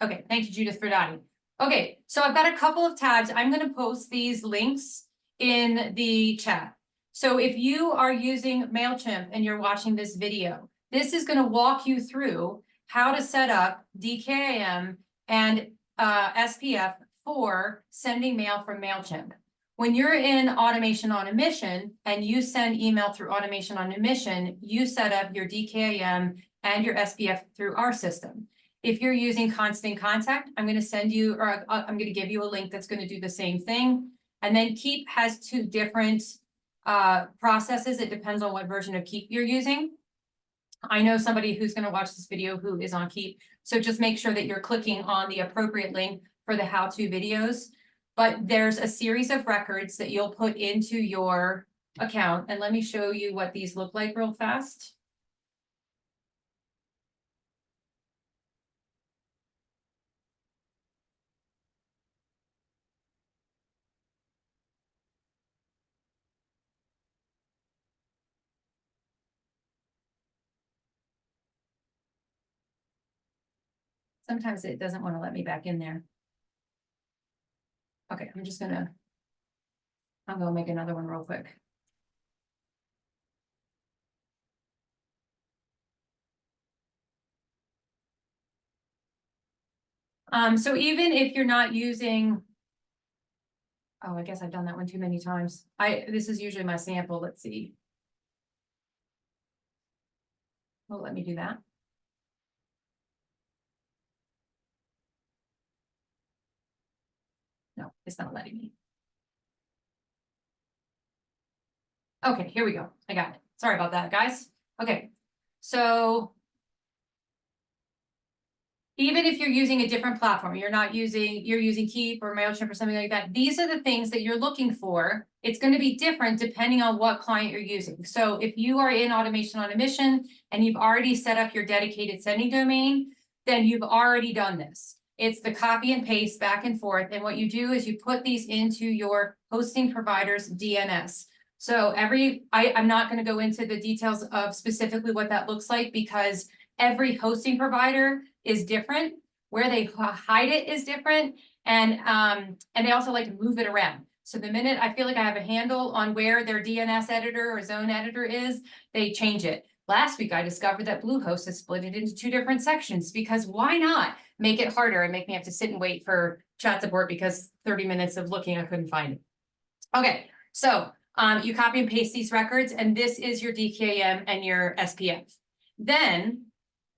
Okay, thank you, Judith, for nodding. Okay, so I've got a couple of tabs. I'm going to post these links in the chat. So if you are using MailChimp and you're watching this video, this is going to walk you through how to set up DKIM and SPF for sending mail from MailChimp. When you're in Automation on a Mission and you send email through Automation on a Mission, you set up your DKIM and your SPF through our system. If you're using Constant Contact, I'm going to send you, or I'm going to give you a link that's going to do the same thing. And then Keep has 2 different processes. It depends on what version of Keep you're using. I know somebody who's going to watch this video who is on Keep. So just make sure that you're clicking on the appropriate link for the how-to videos. But there's a series of records that you'll put into your account. And let me show you what these look like real fast. Sometimes it doesn't want to let me back in there. Okay, I'm gonna make another one real quick. So even if you're not using, oh, I guess I've done that one too many times. This is usually my sample. Let's see. Well, let me do that. No, it's not letting me. Okay, here we go. I got it. Sorry about that, guys. Okay, so even if you're using a different platform, you're using Keep or MailChimp or something like that, these are the things that you're looking for. It's going to be different depending on what client you're using. So if you are in Automation on a Mission and you've already set up your dedicated sending domain, then you've already done this. It's the copy and paste back and forth. And what you do is you put these into your hosting provider's DNS. So I'm not going to go into the details of specifically what that looks like, because every hosting provider is different. Where they hide it is different. And they also like to move it around. So the minute I feel like I have a handle on where their DNS editor or zone editor is, they change it. Last week, I discovered that Bluehost has split it into 2 different sections, because why not make it harder and make me have to sit and wait for chat support because 30 minutes of looking, I couldn't find it. Okay, so you copy and paste these records, and this is your DKIM and your SPF. Then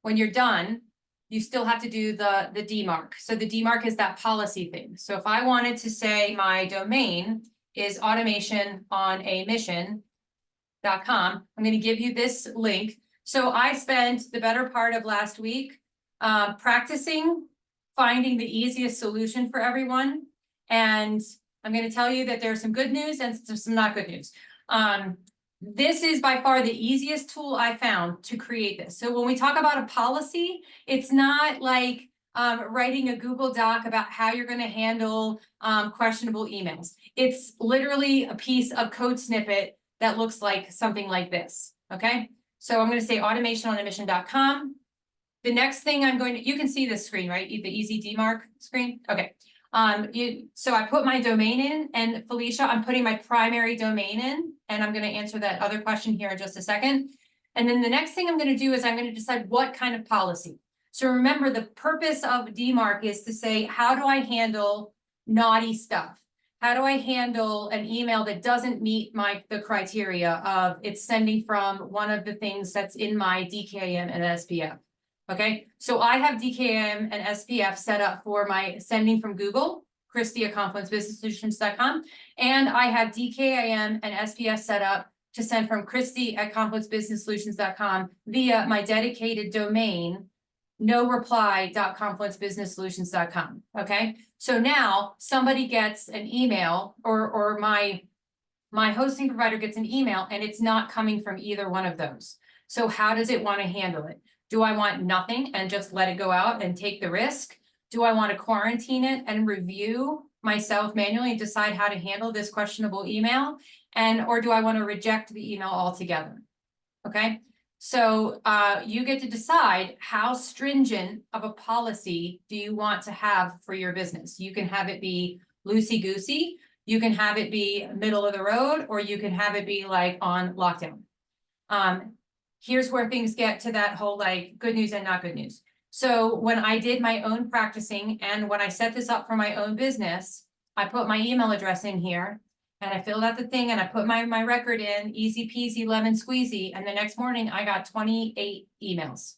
when you're done, you still have to do the DMARC. So the DMARC is that policy thing. So if I wanted to say my domain is automationonamission.com, I'm going to give you this link. So I spent the better part of last week practicing finding the easiest solution for everyone. And I'm going to tell you that there's some good news and some not good news. This is by far the easiest tool I found to create this. So when we talk about a policy, it's not like writing a Google Doc about how you're going to handle questionable emails. It's literally a piece of code snippet that looks like something like this. Okay, so I'm going to say automationonamission.com. The next thing I'm going to, you can see this screen, right? The easy DMARC screen. Okay. So I put my domain in, and Felicia, I'm putting my primary domain in, and I'm going to answer that other question here in just a second. And then the next thing I'm going to do is I'm going to decide what kind of policy. So remember, the purpose of DMARC is to say, how do I handle naughty stuff? How do I handle an email that doesn't meet the criteria of it's sending from one of the things that's in my DKIM and SPF? Okay, so I have DKIM and SPF set up for my sending from Google, Christy@confluencebusinesssolutions.com, and I have DKIM and SPF set up to send from Christy@confluencebusinesssolutions.com via my dedicated domain, noreply.confluencebusinesssolutions.com. Okay, so now somebody gets an email, or my hosting provider gets an email, and it's not coming from either one of those. So how does it want to handle it? Do I want nothing and just let it go out and take the risk? Do I want to quarantine it and review myself manually and decide how to handle this questionable email? Or do I want to reject the email altogether? Okay, so you get to decide how stringent of a policy do you want to have for your business. You can have it be loosey-goosey, you can have it be middle of the road, or you can have it be like on lockdown. Here's where things get to that whole like good news and not good news. So when I did my own practicing and when I set this up for my own business, I put my email address in here and I filled out the thing and I put my record in, easy peasy lemon squeezy. And the next morning I got 28 emails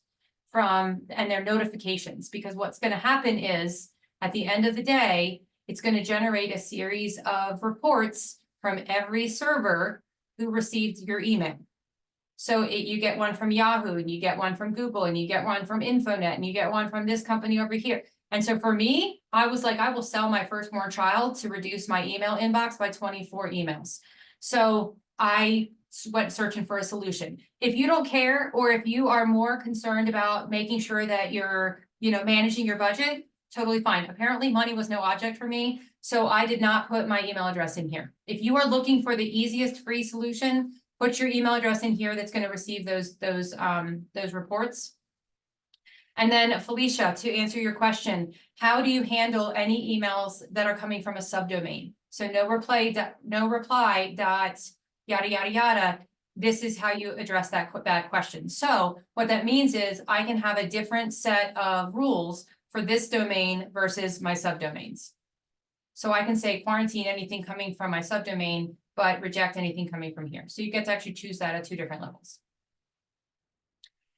and their notifications, because what's going to happen is at the end of the day, it's going to generate a series of reports from every server who received your email. So you get one from Yahoo, and you get one from Google, and you get one from Infonet, and you get one from this company over here. And so for me, I was like, I will sell my firstborn child to reduce my email inbox by 24 emails. So I went searching for a solution. If you don't care, or if you are more concerned about making sure that you're, managing your budget, totally fine. Apparently money was no object for me, so I did not put my email address in here. If you are looking for the easiest free solution, put your email address in here that's going to receive those reports. And then Felicia, to answer your question, how do you handle any emails that are coming from a subdomain? So no reply dot yada yada yada. This is how you address that question. So what that means is I can have a different set of rules for this domain versus my subdomains. So I can say quarantine anything coming from my subdomain, but reject anything coming from here. So you get to actually choose that at 2 different levels.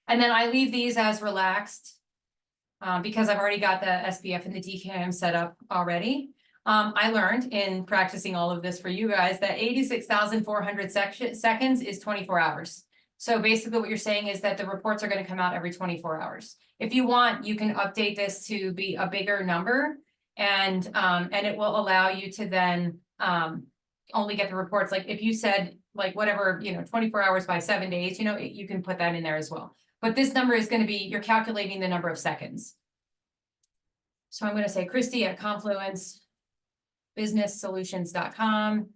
And then I leave these as relaxed because I've already got the SPF and the DKIM set up already. I learned in practicing all of this for you guys that 86,400 seconds is 24 hours. So basically what you're saying is that the reports are going to come out every 24 hours. If you want, you can update this to be a bigger number, and it will allow you to then only get the reports. Like if you said like whatever, 24 hours by 7 days, you can put that in there as well. But this number is going to be, you're calculating the number of seconds. So I'm going to say Christy@confluencebusinesssolutions.com.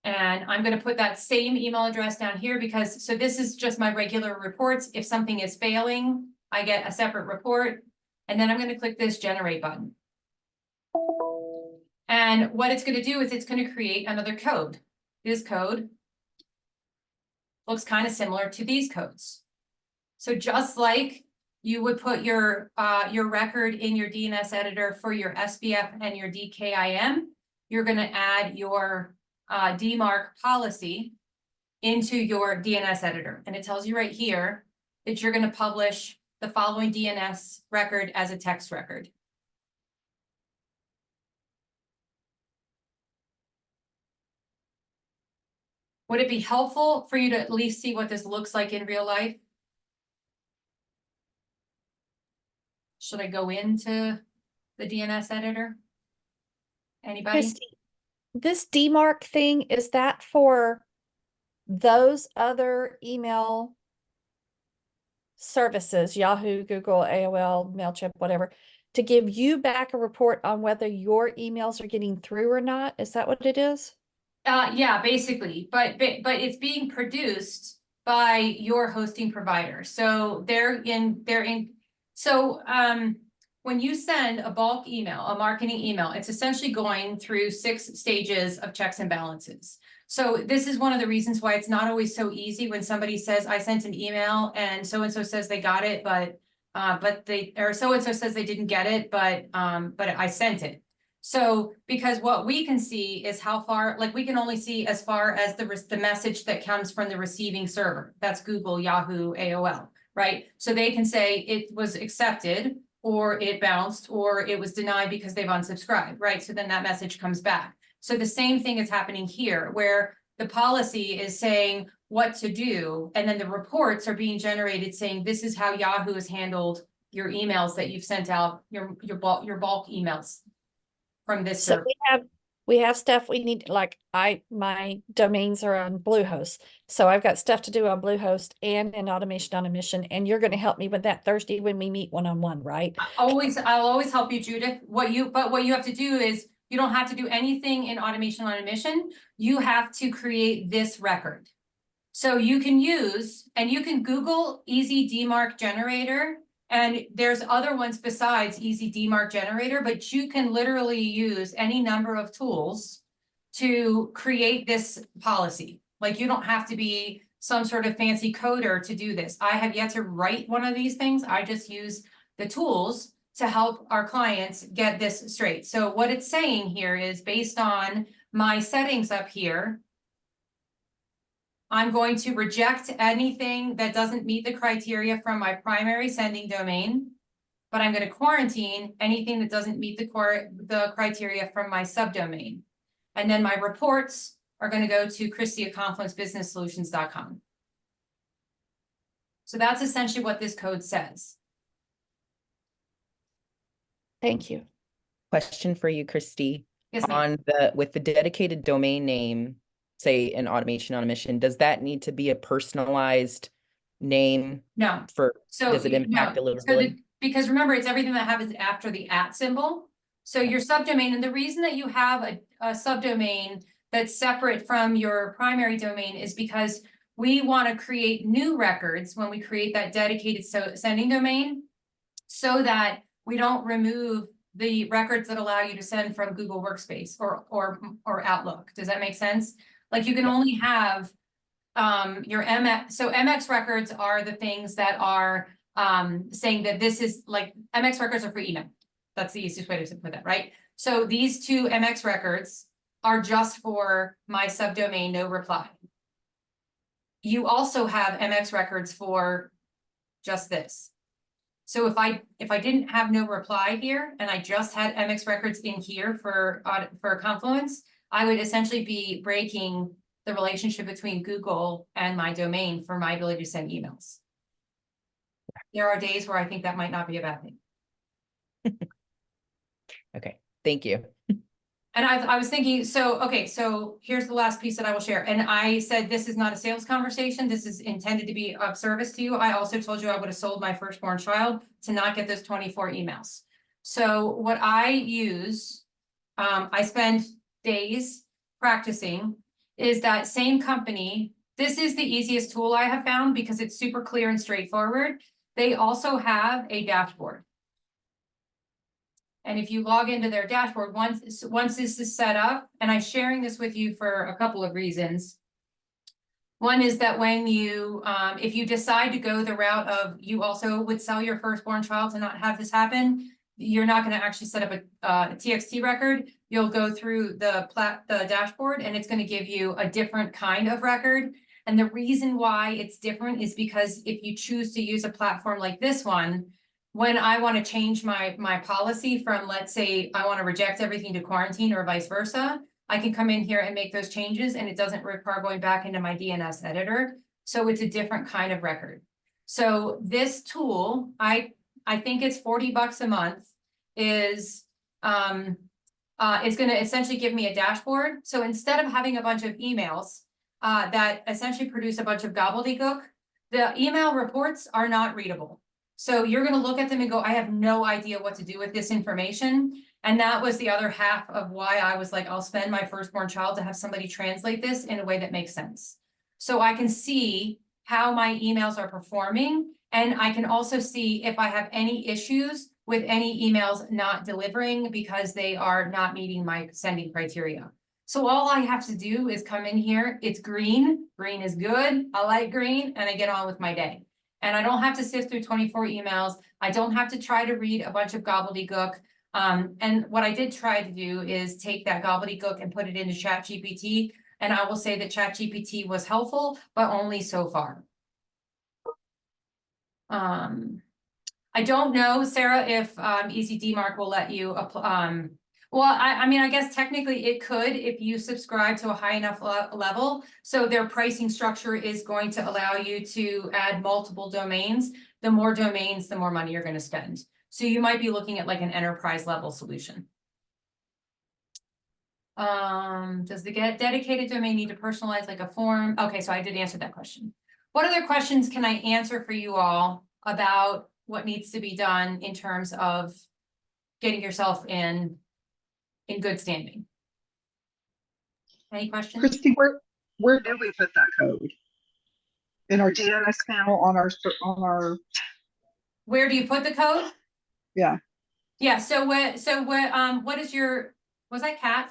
And I'm going to put that same email address down here because, so this is just my regular reports. If something is failing, I get a separate report. And then I'm going to click this generate button. And what it's going to do is it's going to create another code. This code looks kind of similar to these codes. So just like you would put your record in your DNS editor for your SPF and your DKIM, you're going to add your DMARC policy into your DNS editor. And it tells you right here that you're going to publish the following DNS record as a text record. Would it be helpful for you to at least see what this looks like in real life? Should I go into the DNS editor? Anybody? Christy, this DMARC thing, is that for those other email services, Yahoo, Google, AOL, MailChimp, whatever, to give you back a report on whether your emails are getting through or not? Is that what it is? Yeah, basically, but it's being produced by your hosting provider. So when you send a bulk email, a marketing email, it's essentially going through 6 stages of checks and balances. So this is one of the reasons why it's not always so easy when somebody says, I sent an email and so-and-so says they got it, but so-and-so says they didn't get it, but I sent it. So, because what we can see is how far, like we can only see as far as the message that comes from the receiving server. That's Google, Yahoo, AOL, right? So they can say it was accepted, or it bounced, or it was denied because they've unsubscribed, right? So then that message comes back. So the same thing is happening here, where the policy is saying what to do, and then the reports are being generated saying this is how Yahoo has handled your emails that you've sent out, your bulk emails from this So server. we have stuff we need, like my domains are on Bluehost. So I've got stuff to do on Bluehost and in Automation on a Mission, and you're going to help me with that Thursday when we meet one-on-one, right? I'll always help you, Judith. What you have to do is, you don't have to do anything in Automation on a Mission. You have to create this record. So you can Google Easy DMARC Generator, and there's other ones besides Easy DMARC Generator, but you can literally use any number of tools to create this policy. Like, you don't have to be some sort of fancy coder to do this. I have yet to write one of these things. I just use the tools to help our clients get this straight. So what it's saying here is, based on my settings up here, I'm going to reject anything that doesn't meet the criteria from my primary sending domain, but I'm going to quarantine anything that doesn't meet the criteria from my subdomain. And then my reports are going to go to Christy@ConfluenceBusinessSolutions.com. So that's essentially what this code says. Thank you. Question for you, Christy. Yes, ma'am. With the dedicated domain name, say an Automation on a Mission, does that need to be a personalized name No. for, So does it impact no. deliverability? Because remember, it's everything that happens after the @ symbol. So your subdomain, and the reason that you have a subdomain that's separate from your primary domain is because we want to create new records when we create that dedicated sending domain, so that we don't remove the records that allow you to send from Google Workspace or Outlook. Does that make sense? Like, you can only have your MX. So MX records are the things that are saying that this is, like, MX records are for email. That's the easiest way to put that, right? So these 2 MX records are just for my subdomain, no reply. You also have MX records for just this. So if I didn't have no reply here, and I just had MX records in here for Confluence, I would essentially be breaking the relationship between Google and my domain for my ability to send emails. There are days where I think that might not be a bad thing. Okay, thank you. And I was thinking, so here's the last piece that I will share. And I said, this is not a sales conversation. This is intended to be of service to you. I also told you I would have sold my firstborn child to not get those 24 emails. So what I use, I spend days practicing, is that same company. This is the easiest tool I have found because it's super clear and straightforward. They also have a dashboard. And if you log into their dashboard, once this is set up, and I'm sharing this with you for a couple of reasons. One is that when you, if you decide to go the route of, you also would sell your firstborn child to not have this happen, you're not going to actually set up a TXT record. You'll go through the dashboard, and it's going to give you a different kind of record. And the reason why it's different is because if you choose to use a platform like this one, when I want to change my policy from, let's say, I want to reject everything to quarantine or vice versa, I can come in here and make those changes, and it doesn't require going back into my DNS editor. So it's a different kind of record. So this tool, I think it's $40 a month, is it's going to essentially give me a dashboard. So instead of having a bunch of emails that essentially produce a bunch of gobbledygook, the email reports are not readable. So you're going to look at them and go, I have no idea what to do with this information. And that was the other half of why I was like, I'll spend my firstborn child to have somebody translate this in a way that makes sense. So I can see how my emails are performing. And I can also see if I have any issues with any emails not delivering because they are not meeting my sending criteria. So all I have to do is come in here. It's green. Green is good. I like green, and I get on with my day. And I don't have to sift through 24 emails. I don't have to try to read a bunch of gobbledygook. And what I did try to do is take that gobbledygook and put it into ChatGPT. And I will say that ChatGPT was helpful, but only so far. I don't know, Sarah, if Easy DMARC will let you well, I mean, I guess technically it could if you subscribe to a high enough level. So their pricing structure is going to allow you to add multiple domains. The more domains, the more money you're going to spend. So you might be looking at like an enterprise level solution. Does the dedicated domain need to personalize like a form? Okay, so I did answer that question. What other questions can I answer for you all about what needs to be done in terms of getting yourself in good standing? Any questions? Christy, where do we put that code? In our DNS panel on our Where do you put the code? Yeah. Yeah, so what is your, was that Kat?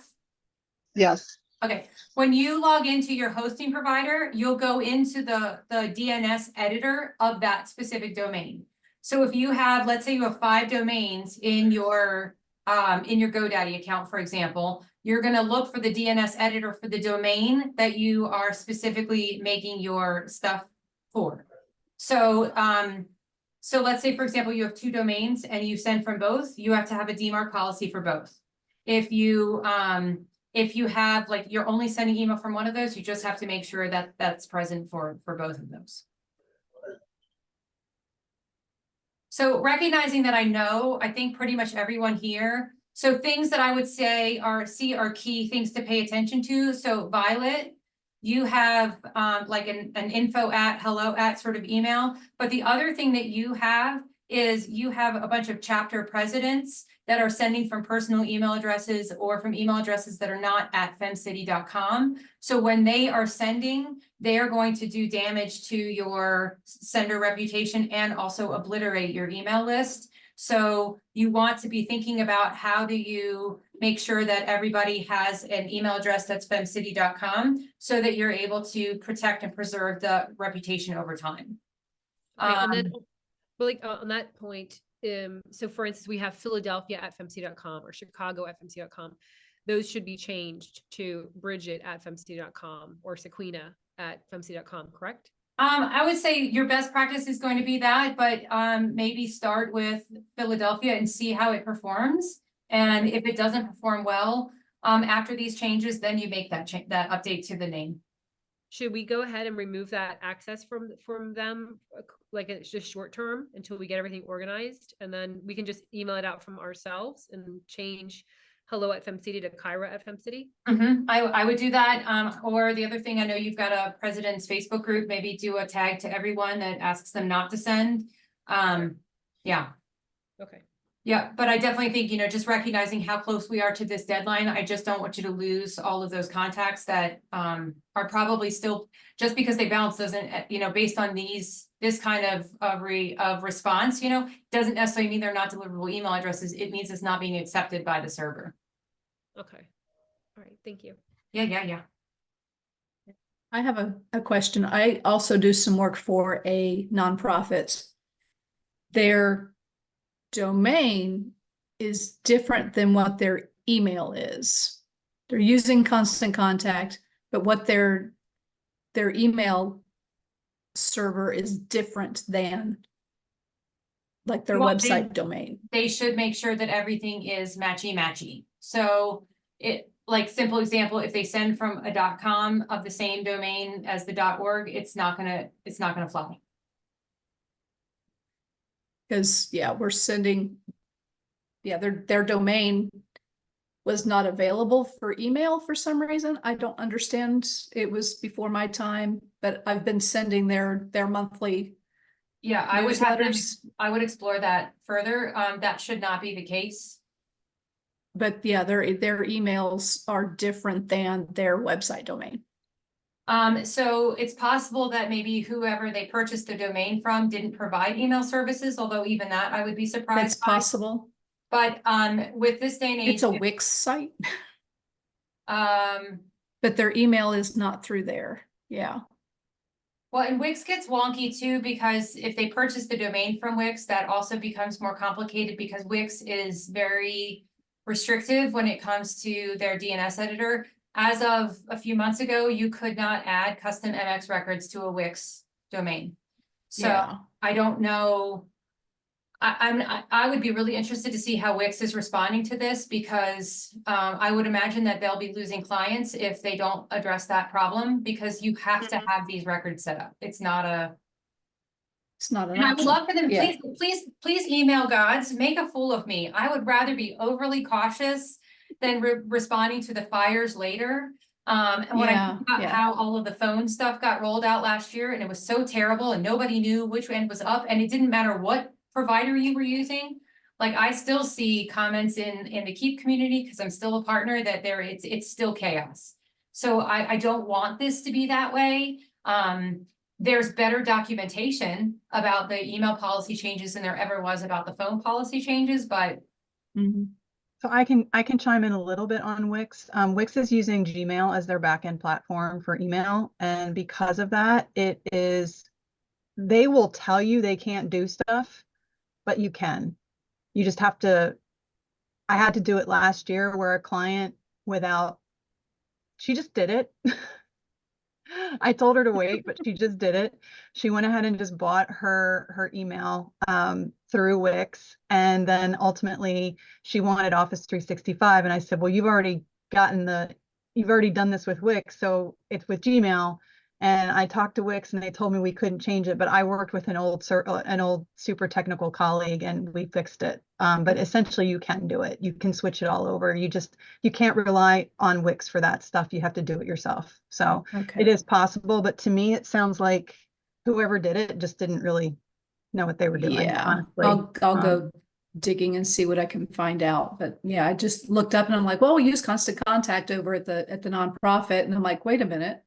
Yes. Okay, when you log into your hosting provider, you'll go into the DNS editor of that specific domain. So if you have, let's say you have 5 domains in your GoDaddy account, for example, you're going to look for the DNS editor for the domain that you are specifically making your stuff for. So, so let's say, for example, you have 2 domains and you send from both, you have to have a DMARC policy for both. If you have, like, you're only sending email from one of those, you just have to make sure that that's present for both of those. So recognizing that I think pretty much everyone here. So things that I would say are key things to pay attention to. So Violet, you have like an info @ hello @ sort of email. But the other thing that you have is you have a bunch of chapter presidents that are sending from personal email addresses or from email addresses that are not at femcity.com. So when they are sending, they are going to do damage to your sender reputation and also obliterate your email list. So you want to be thinking about how do you make sure that everybody has an email address that's femcity.com so that you're able to protect and preserve the reputation over time. Right, and then, but like on that point, so for instance, we have Philadelphia at femcity.com or Chicago at femcity.com. Those should be changed to Bridget at femcity.com or Sequina at femcity.com, correct? I would say your best practice is going to be that, but maybe start with Philadelphia and see how it performs. And if it doesn't perform well after these changes, then you make that update to the name. Should we go ahead and remove that access from them, like it's just short term until we get everything organized, and then we can just email it out from ourselves and change hello at femcity to Kyra at femcity? I would do that. Or the other thing, I know you've got a president's Facebook group, maybe do a tag to everyone that asks them not to send. Yeah. Okay. Yeah, but I definitely think, just recognizing how close we are to this deadline, I just don't want you to lose all of those contacts that are probably still, just because they bounce doesn't, based on this kind of response, doesn't necessarily mean they're not deliverable email addresses. It means it's not being accepted by the server. Okay. All right. Thank you. Yeah. I have a question. I also do some work for a nonprofit. Their domain is different than what their email is. They're using Constant Contact, but what their email server is different than like their website domain. They should make sure that everything is matchy. So like simple example, if they send from a .com of the same domain as the .org, it's not gonna fly. Because, yeah, we're sending, yeah, their domain was not available for email for some reason. I don't understand. It was before my time, but I've been sending their monthly Yeah, I would have them, newsletters. I would explore that further. That should not be the case. But yeah, their emails are different than their website domain. So it's possible that maybe whoever they purchased the domain from didn't provide email services, although even that I would be It's surprised by. possible. But, with this day and age. It's a Wix site, Um, but their email is not through there. Yeah. well, and Wix gets wonky too, because if they purchase the domain from Wix, that also becomes more complicated because Wix is very restrictive when it comes to their DNS editor. As of a few months ago, you could not add custom MX records to a Wix domain. So Yeah. I don't know. I would be really interested to see how Wix is responding to this because I would imagine that they'll be losing clients if they don't address that problem because you have to have these records set up. It's not a. It's not an And I would option. love for them, Yeah. please email gods, make a fool of me. I would rather be overly cautious than responding to the fires later. And when I Yeah, think about yeah. how all of the phone stuff got rolled out last year and it was so terrible and nobody knew which end was up and it didn't matter what provider you were using. Like I still see comments in the Keep community because I'm still a partner that it's still chaos. So I don't want this to be that way. There's better documentation about the email policy changes than there ever was about the phone policy changes, but. Mhm. So I can chime in a little bit on Wix. Wix is using Gmail as their backend platform for email. And because of that, they will tell you they can't do stuff, but you can. You just have to, I had to do it last year where a client she just did it. I told her to wait, but she just did it. She went ahead and just bought her email through Wix. And then ultimately she wanted Office 365. And I said, well, you've already done this with Wix. So it's with Gmail. And I talked to Wix and they told me we couldn't change it, but I worked with an old super technical colleague and we fixed it. But essentially you can do it. You can switch it all over. You can't rely on Wix for that stuff. You have to do it yourself. So Okay. it is possible, but to me, it sounds like whoever did it just didn't really know what they were doing. Yeah, Honestly. I'll go digging and see what I can find out. But yeah, I just looked up and I'm like, well, we use Constant Contact over at the nonprofit. And I'm like, wait a minute.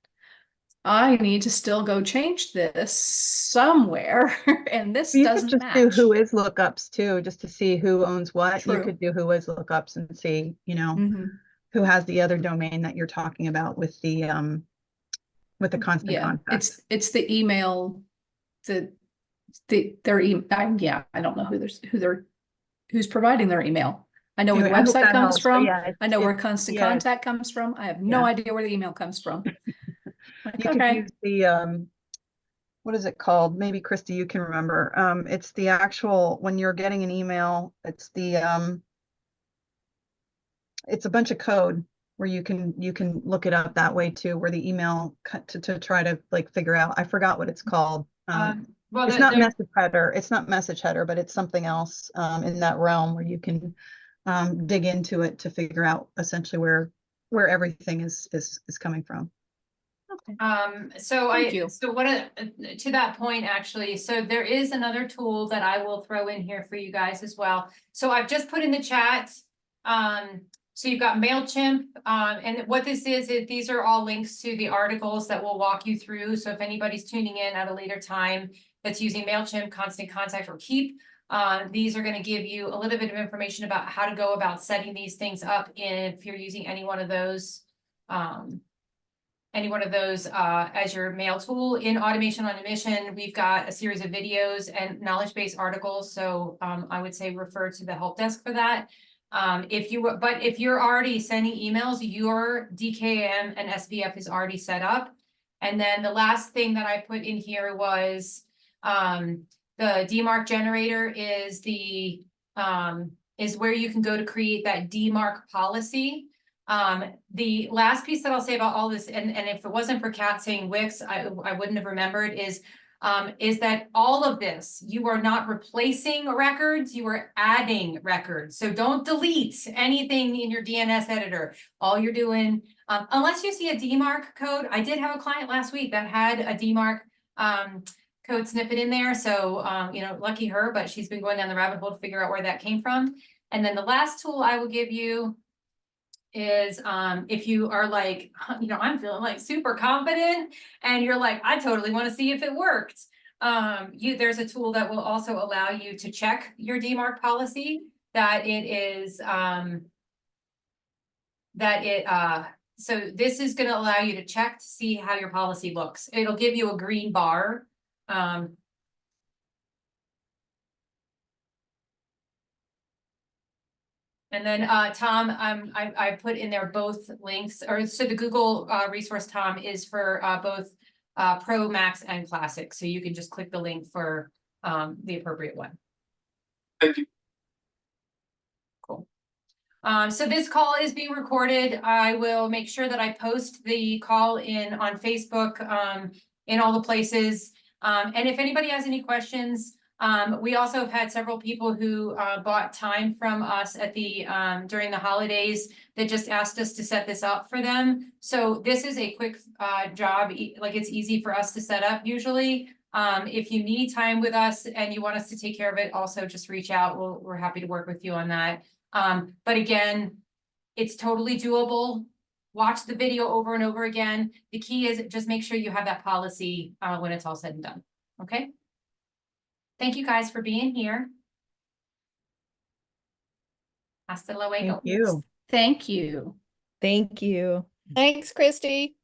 I need to still go change this somewhere. And this You could doesn't just do match. whois lookups too, just to see who owns what. You True. could do whois lookups and see, Mhm. who has the other domain that you're talking about with the constant Yeah, contact. it's the email, their email. Yeah, I don't know who's providing their email. I know where the Anyway, I hope website that comes helps, but from. yeah, I know where Constant yeah, Contact comes from. I have no Yeah. idea where the email comes from. Like, you could okay. use the what is it called? Maybe Christy, you can remember. It's the actual, when you're getting an email, it's it's a bunch of code where you can look it up that way too, where the email to try to like figure out. I forgot what it's called. Well, it's not message header. It's not message header, but it's something else in that realm where you can dig into it to figure out essentially where everything is coming from. Okay. So you. to that point, actually, so there is another tool that I will throw in here for you guys as well. So I've just put in the chat. So you've got MailChimp, and what this is these are all links to the articles that will walk you through. So if anybody's tuning in at a later time that's using MailChimp, Constant Contact, or Keep, these are going to give you a little bit of information about how to go about setting these things up if you're using any one of those as your mail tool. In Automation on a Mission, we've got a series of videos and knowledge base articles. So I would say refer to the help desk for that. If you're already sending emails, your DKIM and SPF is already set up. And then the last thing that I put in here was the DMARC generator is where you can go to create that DMARC policy. The last piece that I'll say about all this, and if it wasn't for Kat saying Wix, I wouldn't have remembered, is that all of this, you are not replacing records, you are adding records. So don't delete anything in your DNS editor. All you're doing, unless you see a DMARC code. I did have a client last week that had a DMARC code snippet in there. So, lucky her, but she's been going down the rabbit hole to figure out where that came from. And then the last tool I will give you is if you are like, I'm feeling like super confident and you're like, I totally want to see if it worked. There's a tool that will also allow you to check your DMARC policy, that it is so this is going to allow you to check to see how your policy looks. It'll give you a green bar. And then, Tom, I put in there both links, or so the Google resource, Tom, is for both Pro, Max, and Classic. So you can just click the link for the appropriate one. Thank you. Cool. So this call is being recorded. I will make sure that I post the call on Facebook, in all the places. And if anybody has any questions, we also have had several people who bought time from us at the during the holidays that just asked us to set this up for them. So this is a quick job, like it's easy for us to set up usually. If you need time with us and you want us to take care of it, also just reach out. We're happy to work with you on that. But again, it's totally doable. Watch the video over and over again. The key is just make sure you have that policy when it's all said and done. Okay. Thank you guys for being here. Hasta luego. Thank you. Thank you. Thank you. Thanks, Christy.